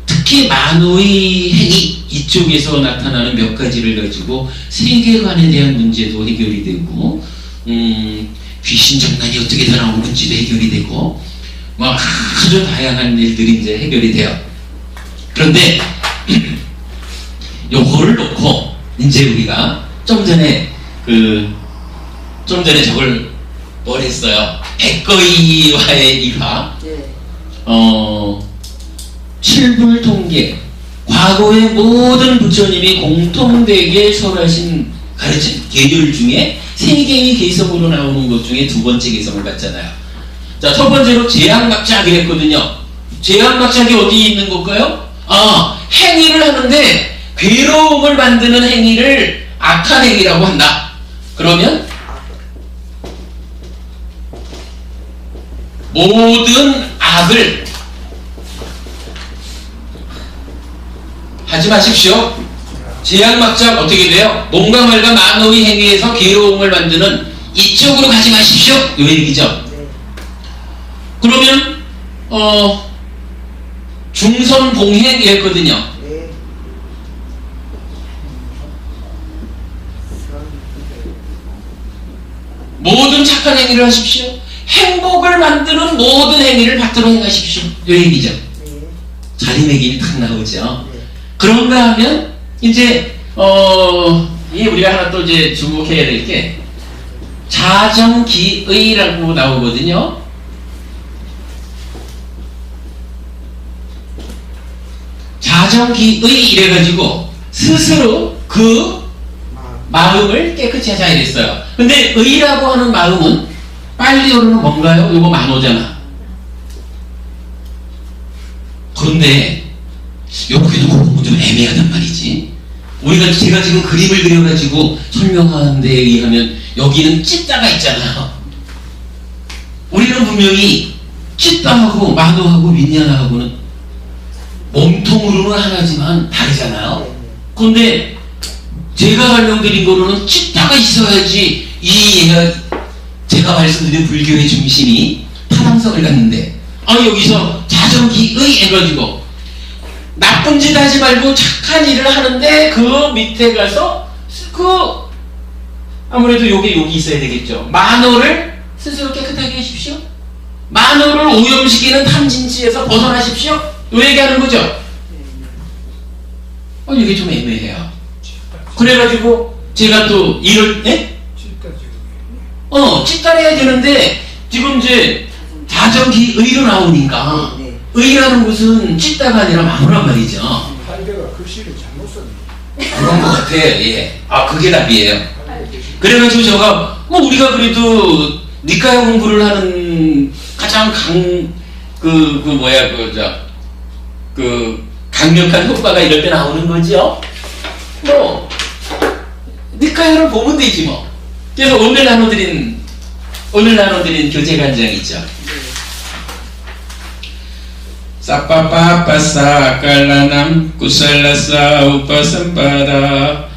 특히 만호의 행위, 이쪽에서 나타나는 몇 가지를 가지고 세계관에 대한 문제도 해결이 되고 귀신 장난이 어떻게 다 나오는지도 해결이 되고 뭐 아주 다양한 일들이 이제 해결이 돼요. 그런데 요거를 놓고 이제 우리가 좀 전에 저걸 뭘 했어요? 백거이와의 일화, 네. 칠불통계, 과거의 모든 부처님이 공통되게 설하신 가르친 계율 중에 세 개의 개성으로 나오는 것 중에 두 번째 개성을 봤잖아요. 자, 첫 번째로 제약막작이 했거든요. 제약막작이 어디에 있는 걸까요? 행위를 하는데 괴로움을 만드는 행위를 악한 행위라고 한다. 그러면 모든 악을 하지 마십시오. 제약막작 어떻게 돼요? 뭔가 말과 만호의 행위에서 괴로움을 만드는 이쪽으로 가지 마십시오. 요 얘기죠. 그러면 중선봉행이랬거든요. 네. 모든 착한 행위를 하십시오. 행복을 만드는 모든 행위를 받들어 행하십시오. 요 얘기죠. 네. 자리매김이 딱 나오죠. 네. 그런가 하면 이제 이 우리가 하나 또 이제 주목해야 될 게 자정기의라고 나오거든요. 자정기의 이래가지고 스스로 그 마음을 깨끗이 하자 이랬어요. 근데 의라고 하는 마음은 빨리 오르는 뭔가요? 이거 만호잖아. 그런데 이렇게 놓고 좀 애매하단 말이지. 제가 지금 그림을 그려가지고 설명하는 데 의하면 여기는 찢다가 있잖아요. 우리는 분명히 찢다하고 만호하고 윈냐나하고는 몸통으로는 하나지만 다르잖아요. 그런데 제가 설명드린 거로는 찢다가 있어야지 제가 말씀드린 불교의 중심이 타당성을 갖는데 여기서 자정기의 해가지고 나쁜 짓 하지 말고 착한 일을 하는데 그 밑에 가서 아무래도 여기 있어야 되겠죠. 만호를 스스로 깨끗하게 하십시오. 만호를 오염시키는 탐진치에서 벗어나십시오. 요 얘기하는 거죠. 이게 좀 애매해요. 그래가지고 제가 또 이럴 때 찢다해야 되는데 지금 이제 자정기의로 나오니까 의라는 것은 찢다가 아니라 만호란 말이죠. 할배가 글씨를 잘못 썼네. 그런 것 같아요. 예. 그게 답이에요. 그래가지고 제가 우리가 그래도 니까야 공부를 하는 가장 강력한 효과가 이럴 때 나오는 거죠. 니까야를 보면 되지 뭐. 그래서 오늘 나눠드린 교재간장 있죠. 사빠빠빠사 깔라남 구살라사 우파삼파다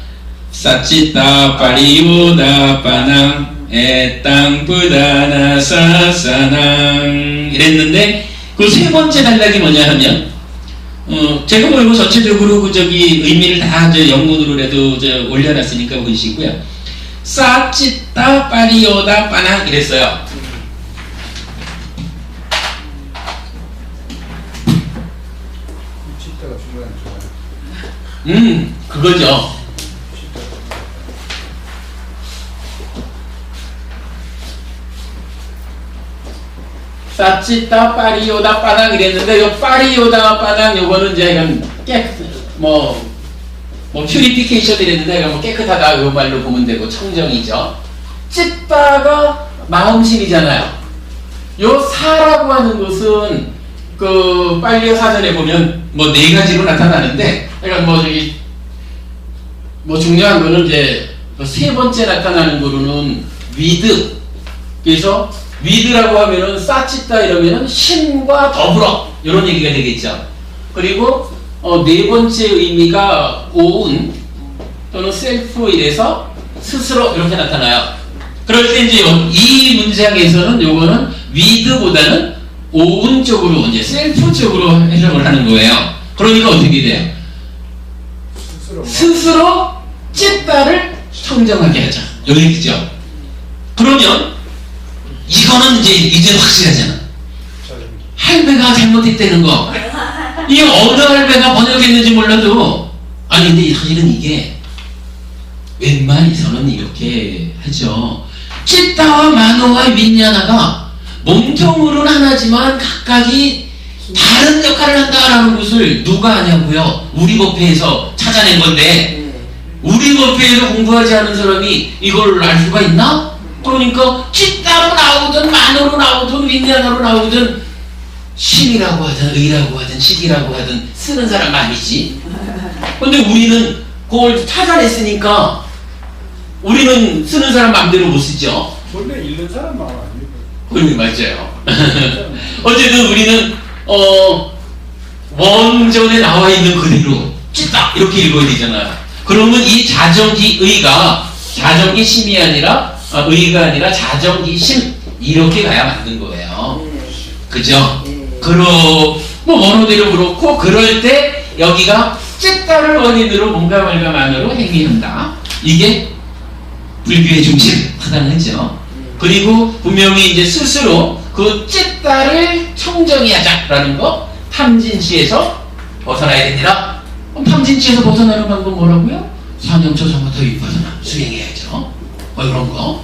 사치타 파리오다 파낭 에땅 부다나 사사낭 이랬는데 그 세 번째 단락이 뭐냐 하면 제가 이거 전체적으로 의미를 다 영문으로라도 올려놨으니까 보시고요. 사치타 파리오다 파낭 이랬어요. 찢다가 중간에 좋아요. 그거죠. 사치타 파리오다 빠당 이랬는데 요 파리오다 빠당 요거는 이제 퓨리피케이션 이랬는데 깨끗하다 요 말로 보면 되고 청정이죠. 찢다가 마음심이잖아요. 요 사라고 하는 것은 빨리 사전에 보면 네 가지로 나타나는데 그러니까 중요한 거는 이제 세 번째 나타나는 거로는 위드. 그래서 위드라고 하면은 싸찢다 이러면은 신과 더불어 이런 얘기가 되겠죠. 그리고 네 번째 의미가 오운 또는 셀프 이래서 스스로 이렇게 나타나요. 그럴 때 이제 이 문장에서는 요거는 위드보다는 오운 쪽으로 이제 셀프 쪽으로 해석을 하는 거예요. 그러니까 어떻게 돼요? 스스로 찢다를 청정하게 하자. 요 얘기죠. 그러면 이거는 이제 확실하잖아. 할배가 잘못했다는 거. 이 어느 할배가 번역했는지 몰라도 아니 근데 사실은 이게 웬만해서는 이렇게 하죠. 찢다와 만호와 윈야나가 몸통으로는 하나지만 각각이 다른 역할을 한다라는 것을 누가 아냐고요? 우리 법회에서 찾아낸 건데 우리 법회에서 공부하지 않은 사람이 이걸 알 수가 있나? 그러니까 찢다로 나오든 만호로 나오든 윈야나로 나오든 신이라고 하든 의라고 하든 식이라고 하든 쓰는 사람 아니지. 근데 우리는 그걸 찾아냈으니까 우리는 쓰는 사람 마음대로 못 쓰죠. 원래 읽는 사람 마음 아닙니까? 그러게 맞아요. 어쨌든 우리는 원전에 나와 있는 그대로 찢다 이렇게 읽어야 되잖아요. 그러면 이 자정기의가 자정기 심이 아니라 의가 아니라 자정기 심 이렇게 가야 맞는 거예요. 그죠? 뭐 원어대로 그렇고 그럴 때 여기가 찢다를 원인으로 뭔가 말과 만으로 행위한다. 이게 불교의 중심 타당하죠. 그리고 분명히 이제 스스로 그 찢다를 청정히 하자라는 거 탐진치에서 벗어나야 됩니다. 그럼 탐진치에서 벗어나는 방법 뭐라고요? 사념처 사마타 위파사나 수행해야죠. 뭐 이런 거.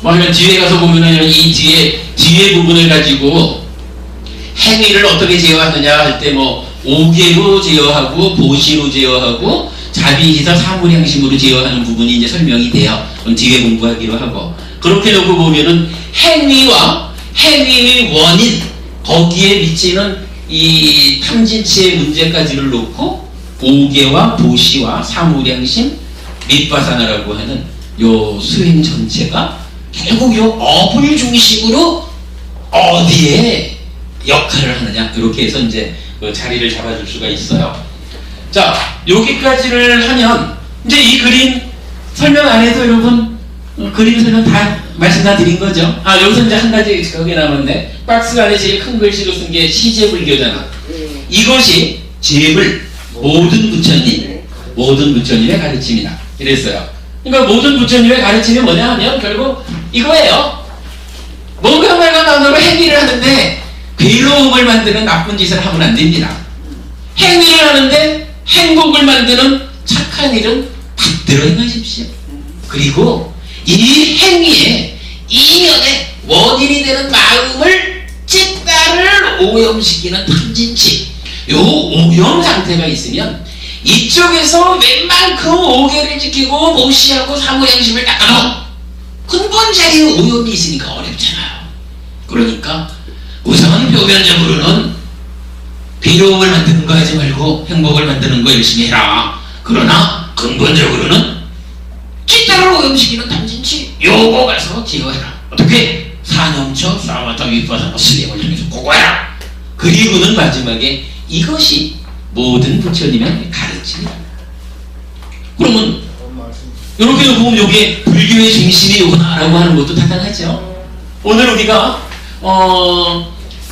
아니면 뒤에 가서 보면은 이 뒤에 부분을 가지고 행위를 어떻게 제어하느냐 할 때 뭐 오계로 제어하고 보시로 제어하고 자비해서 사물향심으로 제어하는 부분이 이제 설명이 돼요. 그럼 뒤에 공부하기로 하고 그렇게 놓고 보면은 행위와 행위의 원인 거기에 미치는 이 탐진치의 문제까지를 놓고 오계와 보시와 사물향심 밑바사나라고 하는 요 수행 전체가 결국 요 업을 중심으로 어디에 역할을 하느냐 이렇게 해서 이제 그 자리를 잡아줄 수가 있어요. 자 여기까지를 하면 이제 이 그림 설명 안 해도 여러분 그림 설명 다 말씀 다 드린 거죠. 여기서 이제 한 가지 거기 남았네. 박스 안에 제일 큰 글씨로 쓴 게 시제불교잖아. 이것이 제불 모든 부처님의 가르침이다. 이랬어요. 그러니까 모든 부처님의 가르침이 뭐냐 하면 결국 이거예요. 뭔가 말과 만으로 행위를 하는데 괴로움을 만드는 나쁜 짓을 하면 안 됩니다. 행위를 하는데 행복을 만드는 착한 일은 받들어 행하십시오. 그리고 이 행위에 이면에 원인이 되는 마음을 찢다를 오염시키는 탐진치 요 오염 상태가 있으면 이쪽에서 웬만큼 오계를 지키고 모시하고 사무양심을 닦아도 근본적인 오염이 있으니까 어렵잖아요. 그러니까 우선은 표면적으로는 괴로움을 만드는 거 하지 말고 행복을 만드는 거 열심히 해라. 그러나 근본적으로는 찢다를 오염시키는 탐진치 요거 가서 제어해라. 어떻게? 사념처 사마타 위파사나 스님을 통해서 그거 해라. 그리고는 마지막에 이것이 모든 부처님의 가르침이다. 그러면 이렇게 보면 이게 불교의 중심이 요구나라고 하는 것도 타당하죠. 오늘 우리가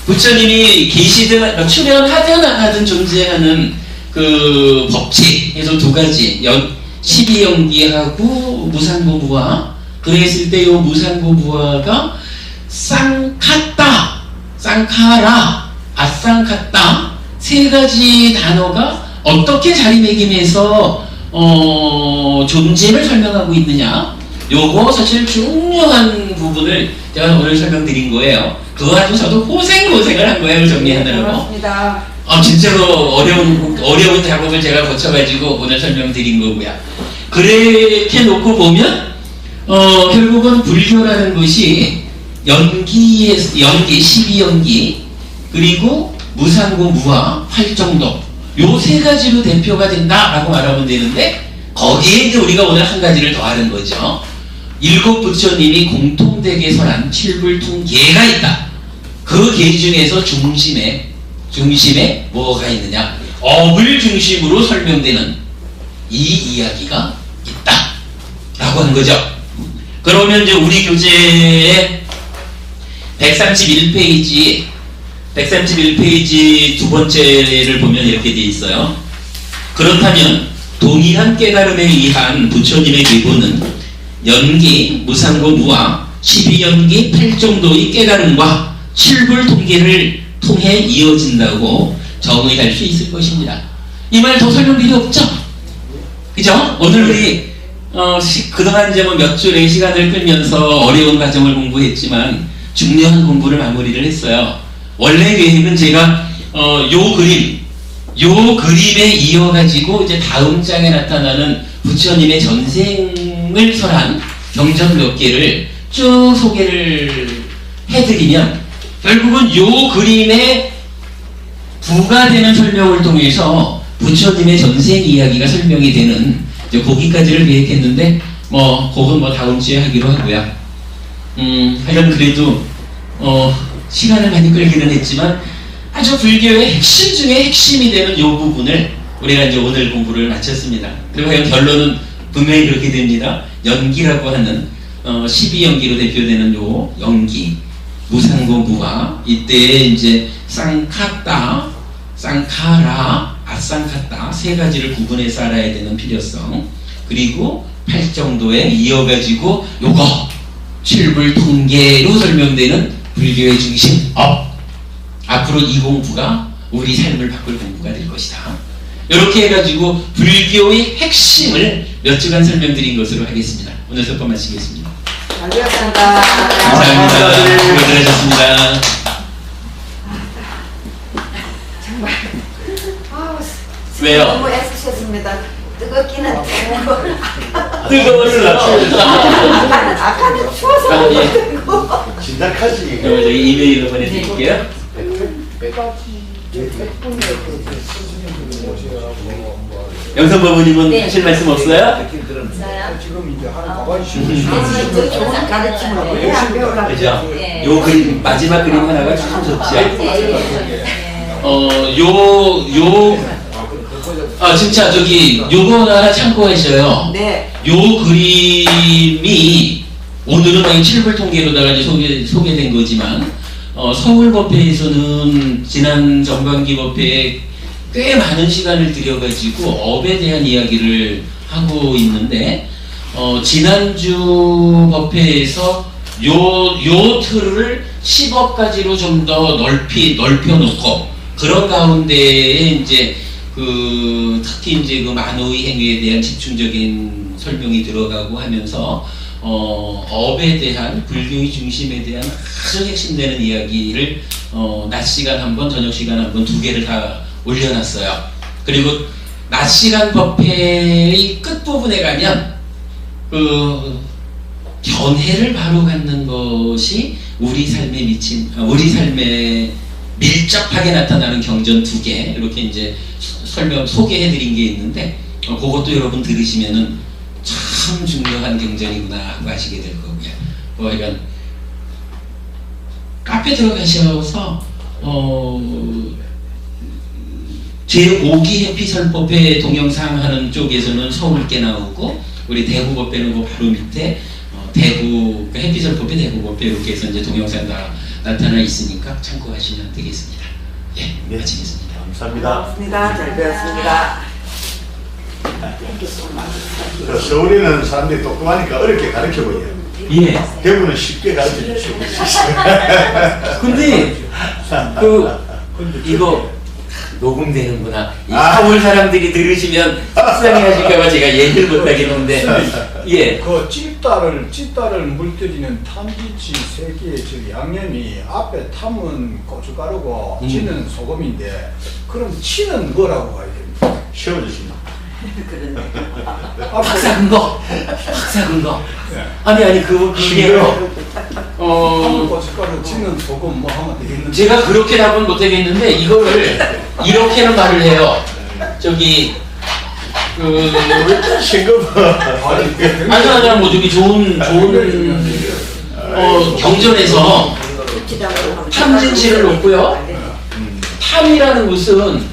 부처님이 계시든 출현하든 안 하든 존재하는 그 법칙에서 두 가지 12연기하고 무상고부화 그랬을 때 이 무상고부화가 쌍카따 쌍카라 아쌍카따 세 가지 단어가 어떻게 자리매김해서 존재를 설명하고 있느냐 요거 사실 중요한 부분을 제가 오늘 설명드린 거예요. 그거 가지고 저도 고생을 한 거예요. 정리하느라고. 고맙습니다. 진짜로 어려운 작업을 제가 거쳐가지고 오늘 설명드린 거고요. 그렇게 놓고 보면 결국은 불교라는 것이 연기 12연기 그리고 무상고 무화 활정도 요 세 가지로 대표가 된다라고 말하면 되는데 거기에 이제 우리가 오늘 한 가지를 더 하는 거죠. 일곱 부처님이 공통되게 설한 칠불통계가 있다. 그 계 중에서 중심에 뭐가 있느냐? 업을 중심으로 설명되는 이 이야기가 있다. 라고 하는 거죠. 그러면 이제 우리 교재의 131페이지 두 번째를 보면 이렇게 돼 있어요. 그렇다면 동일한 깨달음에 의한 부처님의 계보는 연기, 무상고 무아, 12연기 8정도의 깨달음과 7불 통계를 통해 이어진다고 정의할 수 있을 것입니다. 이 말 더 설명 필요 없죠? 그죠? 오늘 우리 그동안 이제 몇 줄의 시간을 끌면서 어려운 과정을 공부했지만 중요한 공부를 마무리를 했어요. 원래 계획은 제가 요 그림에 이어가지고 이제 다음 장에 나타나는 부처님의 전생을 설한 경전 몇 개를 쭉 소개를 해드리면 결국은 요 그림에 부가되는 설명을 통해서 부처님의 전생 이야기가 설명이 되는 이제 거기까지를 계획했는데 그건 다음 주에 하기로 하고요. 하여튼 그래도 시간을 많이 끌기는 했지만 아주 불교의 핵심 중에 핵심이 되는 이 부분을 우리가 이제 오늘 공부를 마쳤습니다. 그리고 결론은 분명히 그렇게 됩니다. 연기라고 하는 12연기로 대표되는 요 연기, 무상고 무아, 이때에 이제 쌍카따, 쌍카라, 아쌍카따 세 가지를 구분해서 알아야 되는 필요성, 그리고 8정도에 이어가지고 요거 7불 통계로 설명되는 불교의 중심 앞으로 이 공부가 우리 삶을 바꿀 공부가 될 것이다. 이렇게 해가지고 불교의 핵심을 몇 주간 설명드린 것으로 하겠습니다. 오늘 수업 마치겠습니다. 잘 배웠습니다. 감사합니다. 수고하셨습니다. 정말 왜요? 너무 애쓰셨습니다. 뜨겁기는 뜨거웠어요. 아까는 추워서 못 뜨고. 진작하지. 그럼 저희 이메일로 보내드릴게요. 영선법부님은 네. 하실 말씀 없어요? 지금 이제 한 가만히 쉬고 저 좋은 가르침을 왜안 배우려고 그죠? 네. 요 그림, 마지막 그림 하나가 참 좋죠? 진짜 요거 하나 참고하셔요. 네. 요 그림이 오늘은 7불 통계로다가 이제 소개된 거지만 서울법회에서는 지난 전반기 법회에 꽤 많은 시간을 들여가지고 업에 대한 이야기를 하고 있는데 지난주 법회에서 요 틀을 10업까지로 좀 더 넓혀놓고 그런 가운데에 이제 특히 이제 그 만호의 행위에 대한 집중적인 설명이 들어가고 하면서 업에 대한 불교의 중심에 대한 아주 핵심되는 이야기를 낮 시간 한 번, 저녁 시간 한 번 두 개를 다 올려놨어요. 그리고 낮 시간 법회의 끝부분에 가면 견해를 바로 갖는 것이 우리 삶에 밀접하게 나타나는 경전 두 개 이렇게 이제 소개해드린 게 있는데 그것도 여러분 들으시면은 참 중요한 경전이구나 하고 아시게 될 거고요. 이런 카페 들어가셔서 제5기 해피설법회 동영상 하는 쪽에서는 서울께 나오고 우리 대구법회는 그 바로 밑에 대구 해피설법회 대구법회 이렇게 해서 이제 동영상 다 나타나 있으니까 참고하시면 되겠습니다. 예, 마치겠습니다. 감사합니다. 고맙습니다. 잘 배웠습니다. 서울에는 사람들이 똑똑하니까 어렵게 가르쳐 보여요. 예. 대구는 쉽게 가르쳐 주시고. 근데 이거 녹음되는구나. 이 서울 사람들이 들으시면 속상해하실까봐 제가 얘기를 못하겠는데 예. 그 찌따를 물들이는 탐지치 세 개의 저 양념이 앞에 탐은 고춧가루고 치는 소금인데 그럼 치는 뭐라고 가야 됩니까? 쉬워주시면. 박사 근거. 네. 아니 그게요. 탐은 고춧가루 치는 소금 뭐 하면 되겠는데 제가 그렇게 답은 못하겠는데 이거를 이렇게는 말을 해요. 아니야 뭐 좋은 경전에서 탐진치를 놓고요. 탐이라는 것은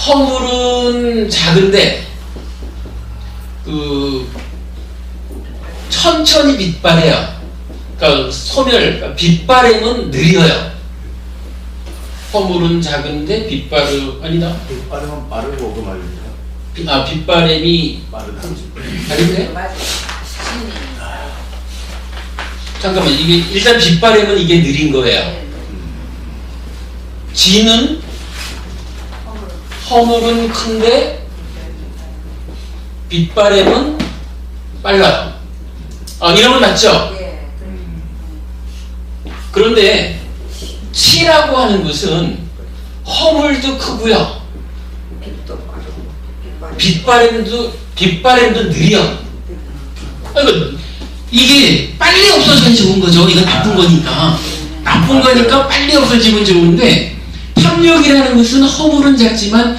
허물은 작은데 천천히 빛발해요. 그러니까 빛발음은 느려요. 허물은 작은데 빗바람 아니다. 빠르면 빠르고 그 말입니다. 빗바람이 빠르다. 다른데? 맞아. 잠깐만, 이게 일단 빗바람은 이게 느린 거예요. 지는 허물은 큰데 빗바람은 빨라요. 이런 건 맞죠? 예. 그런데 치라고 하는 것은 허물도 크고요. 빛도 빠르고 빗바람도 느려. 그러니까 이게 빨리 없어져야 좋은 거죠. 이건 나쁜 거니까. 나쁜 거니까 빨리 없어지면 좋은데, 탐욕이라는 것은 허물은 작지만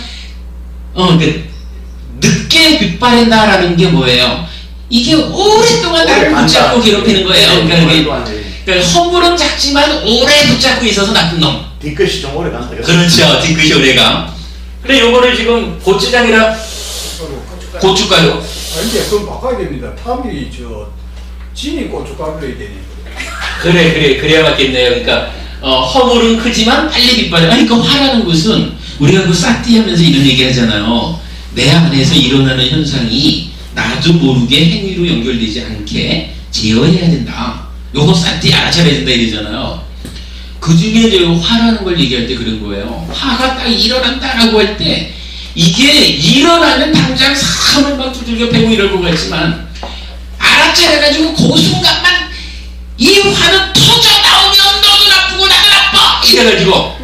늦게 빗바랜다라는 게 뭐예요? 이게 오랫동안 나를 붙잡고 괴롭히는 거예요. 그러니까 허물은 작지만 오래 붙잡고 있어서 나쁜 놈. 뒤끝이 좀 오래 간다. 그렇죠. 뒤끝이 오래가. 그래, 요거를 지금 고추장이랑 고춧가루. 이제 그건 바꿔야 됩니다. 탐이 진이 고춧가루를 해야 되니. 그래야 맞겠네요. 그러니까 허물은 크지만 빨리 빗바람. 그러니까 화라는 것은 우리가 그 싹디 하면서 이런 얘기 하잖아요. 내 안에서 일어나는 현상이 나도 모르게 행위로 연결되지 않게 제어해야 된다. 요거 싹디 알아차려야 된다 이러잖아요. 그 중에 이제 화라는 걸 얘기할 때 그런 거예요. 화가 딱 일어난다라고 할 때 이게 일어나면 당장 사람을 막 두들겨 패고 이럴 것 같지만 알아차려가지고 그 순간만 이 화는 터져 나오면 너도 나쁘고 나도 나빠 이래가지고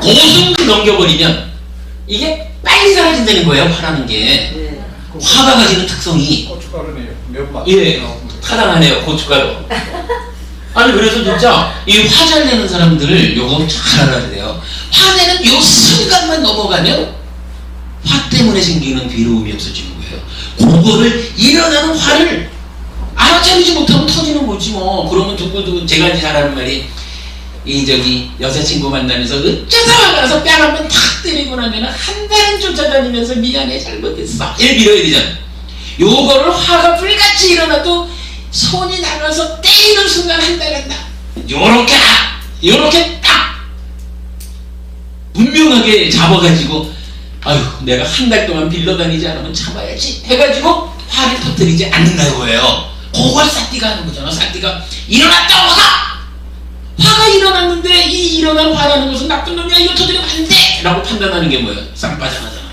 그 순간 넘겨버리면 이게 빨리 사라진다는 거예요. 화라는 게 화가 가지는 특성이 고춧가루네요. 매운맛. 예, 타당하네요. 고춧가루. 아니 그래서 진짜 이 화 잘 내는 사람들을 요거 잘 알아야 돼요. 화내는 요 순간만 넘어가면 화 때문에 생기는 괴로움이 없어지는 거예요. 그거를 일어나는 화를 알아차리지 못하면 터지는 거지 뭐. 그러면 누구도 제가 이제 잘하는 말이 여자친구 만나면서 어쩌다 와가서 뺨 한 번 탁 때리고 나면 한 달은 쫓아다니면서 미안해 잘못했어 이렇게 밀어야 되잖아. 요거를 화가 불같이 일어나도 손이 나가서 때리는 순간 한 달 간다. 요렇게 딱 분명하게 잡아가지고 아유 내가 한 달 동안 빌러다니지 않으면 참아야지 해가지고 화를 터뜨리지 않는다고 해요. 그걸 싹디가 하는 거잖아. 싹디가 일어났다 화가 일어났는데 이 일어난 화라는 것은 나쁜 놈이야 이거 터뜨리면 안 돼! 라고 판단하는 게 뭐예요? 쌍빠장하잖아.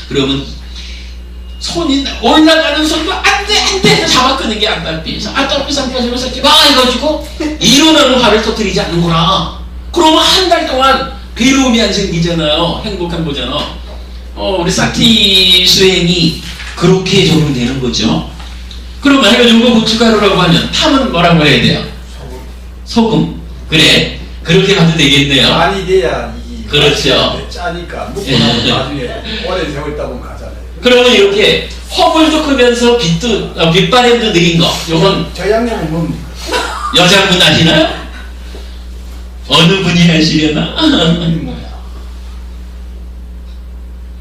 그러면 손이 올라가는 손도 안 돼! 해서 잡아 끄는 게 안달비. 안달비 쌍빠장을 싹디 막 해가지고 일어나는 화를 터뜨리지 않는구나. 그러면 한 달 동안 괴로움이 안 생기잖아요. 행복한 거잖아. 우리 싹디 수행이 그렇게 적용되는 거죠. 그럼 만약에 이거 고춧가루라고 하면 탐은 뭐라고 해야 돼요? 소금. 그래. 그렇게 가도 되겠네요. 많이 돼야 이 그렇죠. 짜니까 묵고 나면 나중에 오래 세월 있다 보면 가잖아요. 그러면 이렇게 허물도 크면서 빗바람도 느린 거. 요건 저 양념은 뭡니까? 여자분 아시나요? 어느 분이 하시려나? 이게 뭐야?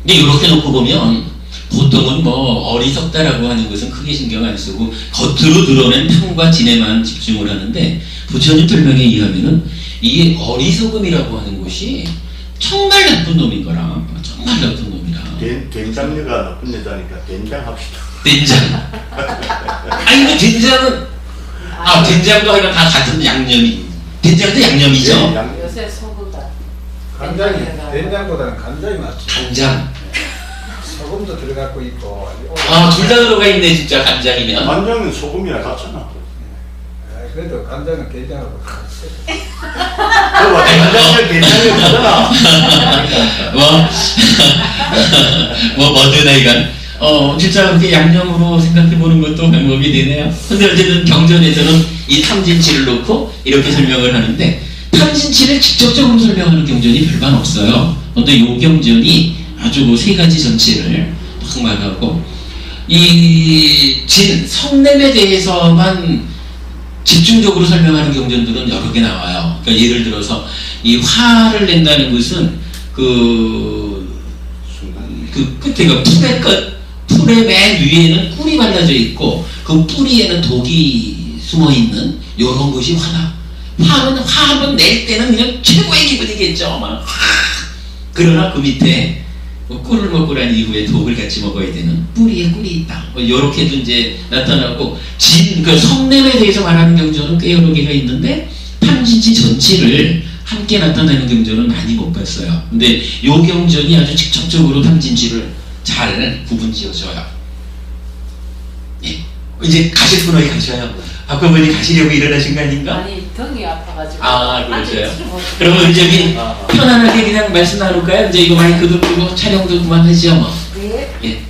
근데 이렇게 놓고 보면 보통은 뭐 어리석다라고 하는 것은 크게 신경 안 쓰고 겉으로 드러낸 탐과 진에만 집중을 하는데 부처님 설명에 의하면은 이게 어리석음이라고 하는 것이 정말 나쁜 놈인 거라. 정말 나쁜 놈이라. 된장녀가 나쁜 여자니까 된장 합시다. 된장. 아니 근데 된장은 된장도 하여간 다 같은 양념이. 된장도 양념이죠. 요새 소금다. 간장이 된장보다는 간장이 낫지. 간장. 소금도 들어가고 있고. 둘 다 들어가 있네 진짜 간장이면. 간장은 소금이랑 같잖아. 그래도 간장은 된장하고 같이. 그거 된장이랑 된장이 같잖아. 뭐든 이건 진짜 그렇게 양념으로 생각해 보는 것도 방법이 되네요. 근데 어쨌든 경전에서는 이 탐진치를 놓고 이렇게 설명을 하는데 탐진치를 직접적으로 설명하는 경전이 별반 없어요. 근데 이 경전이 아주 그 세 가지 전체를 딱 말하고 이 성냄에 대해서만 집중적으로 설명하는 경전들은 여러 개 나와요. 그러니까 예를 들어서 이 화를 낸다는 것은 그 끝에 그 풀의 맨 위에는 꿀이 발라져 있고 그 뿌리에는 독이 숨어 있는 이런 것이 화다. 화는 화 한번 낼 때는 그냥 최고의 기분이겠죠. 막 그러나 그 밑에 꿀을 먹고 난 이후에 독을 같이 먹어야 되는 뿌리에 꿀이 있다. 이렇게도 이제 나타나고 그 성냄에 대해서 말하는 경전은 꽤 여러 개가 있는데 탐진치 전체를 함께 나타내는 경전은 많이 못 봤어요. 근데 요 경전이 아주 직접적으로 탐진치를 잘 구분지어줘요. 예. 이제 가실 분 어디 가셔요? 아까분이 가시려고 일어나신 거 아닌가? 아니 등이 아파가지고. 아, 그러세요? 앉아있지를 못해요. 그러면 이제 우리 편안하게 그냥 말씀 나눌까요? 이제 이거 마이크도 끄고 촬영도 그만하죠 뭐. 네. 예.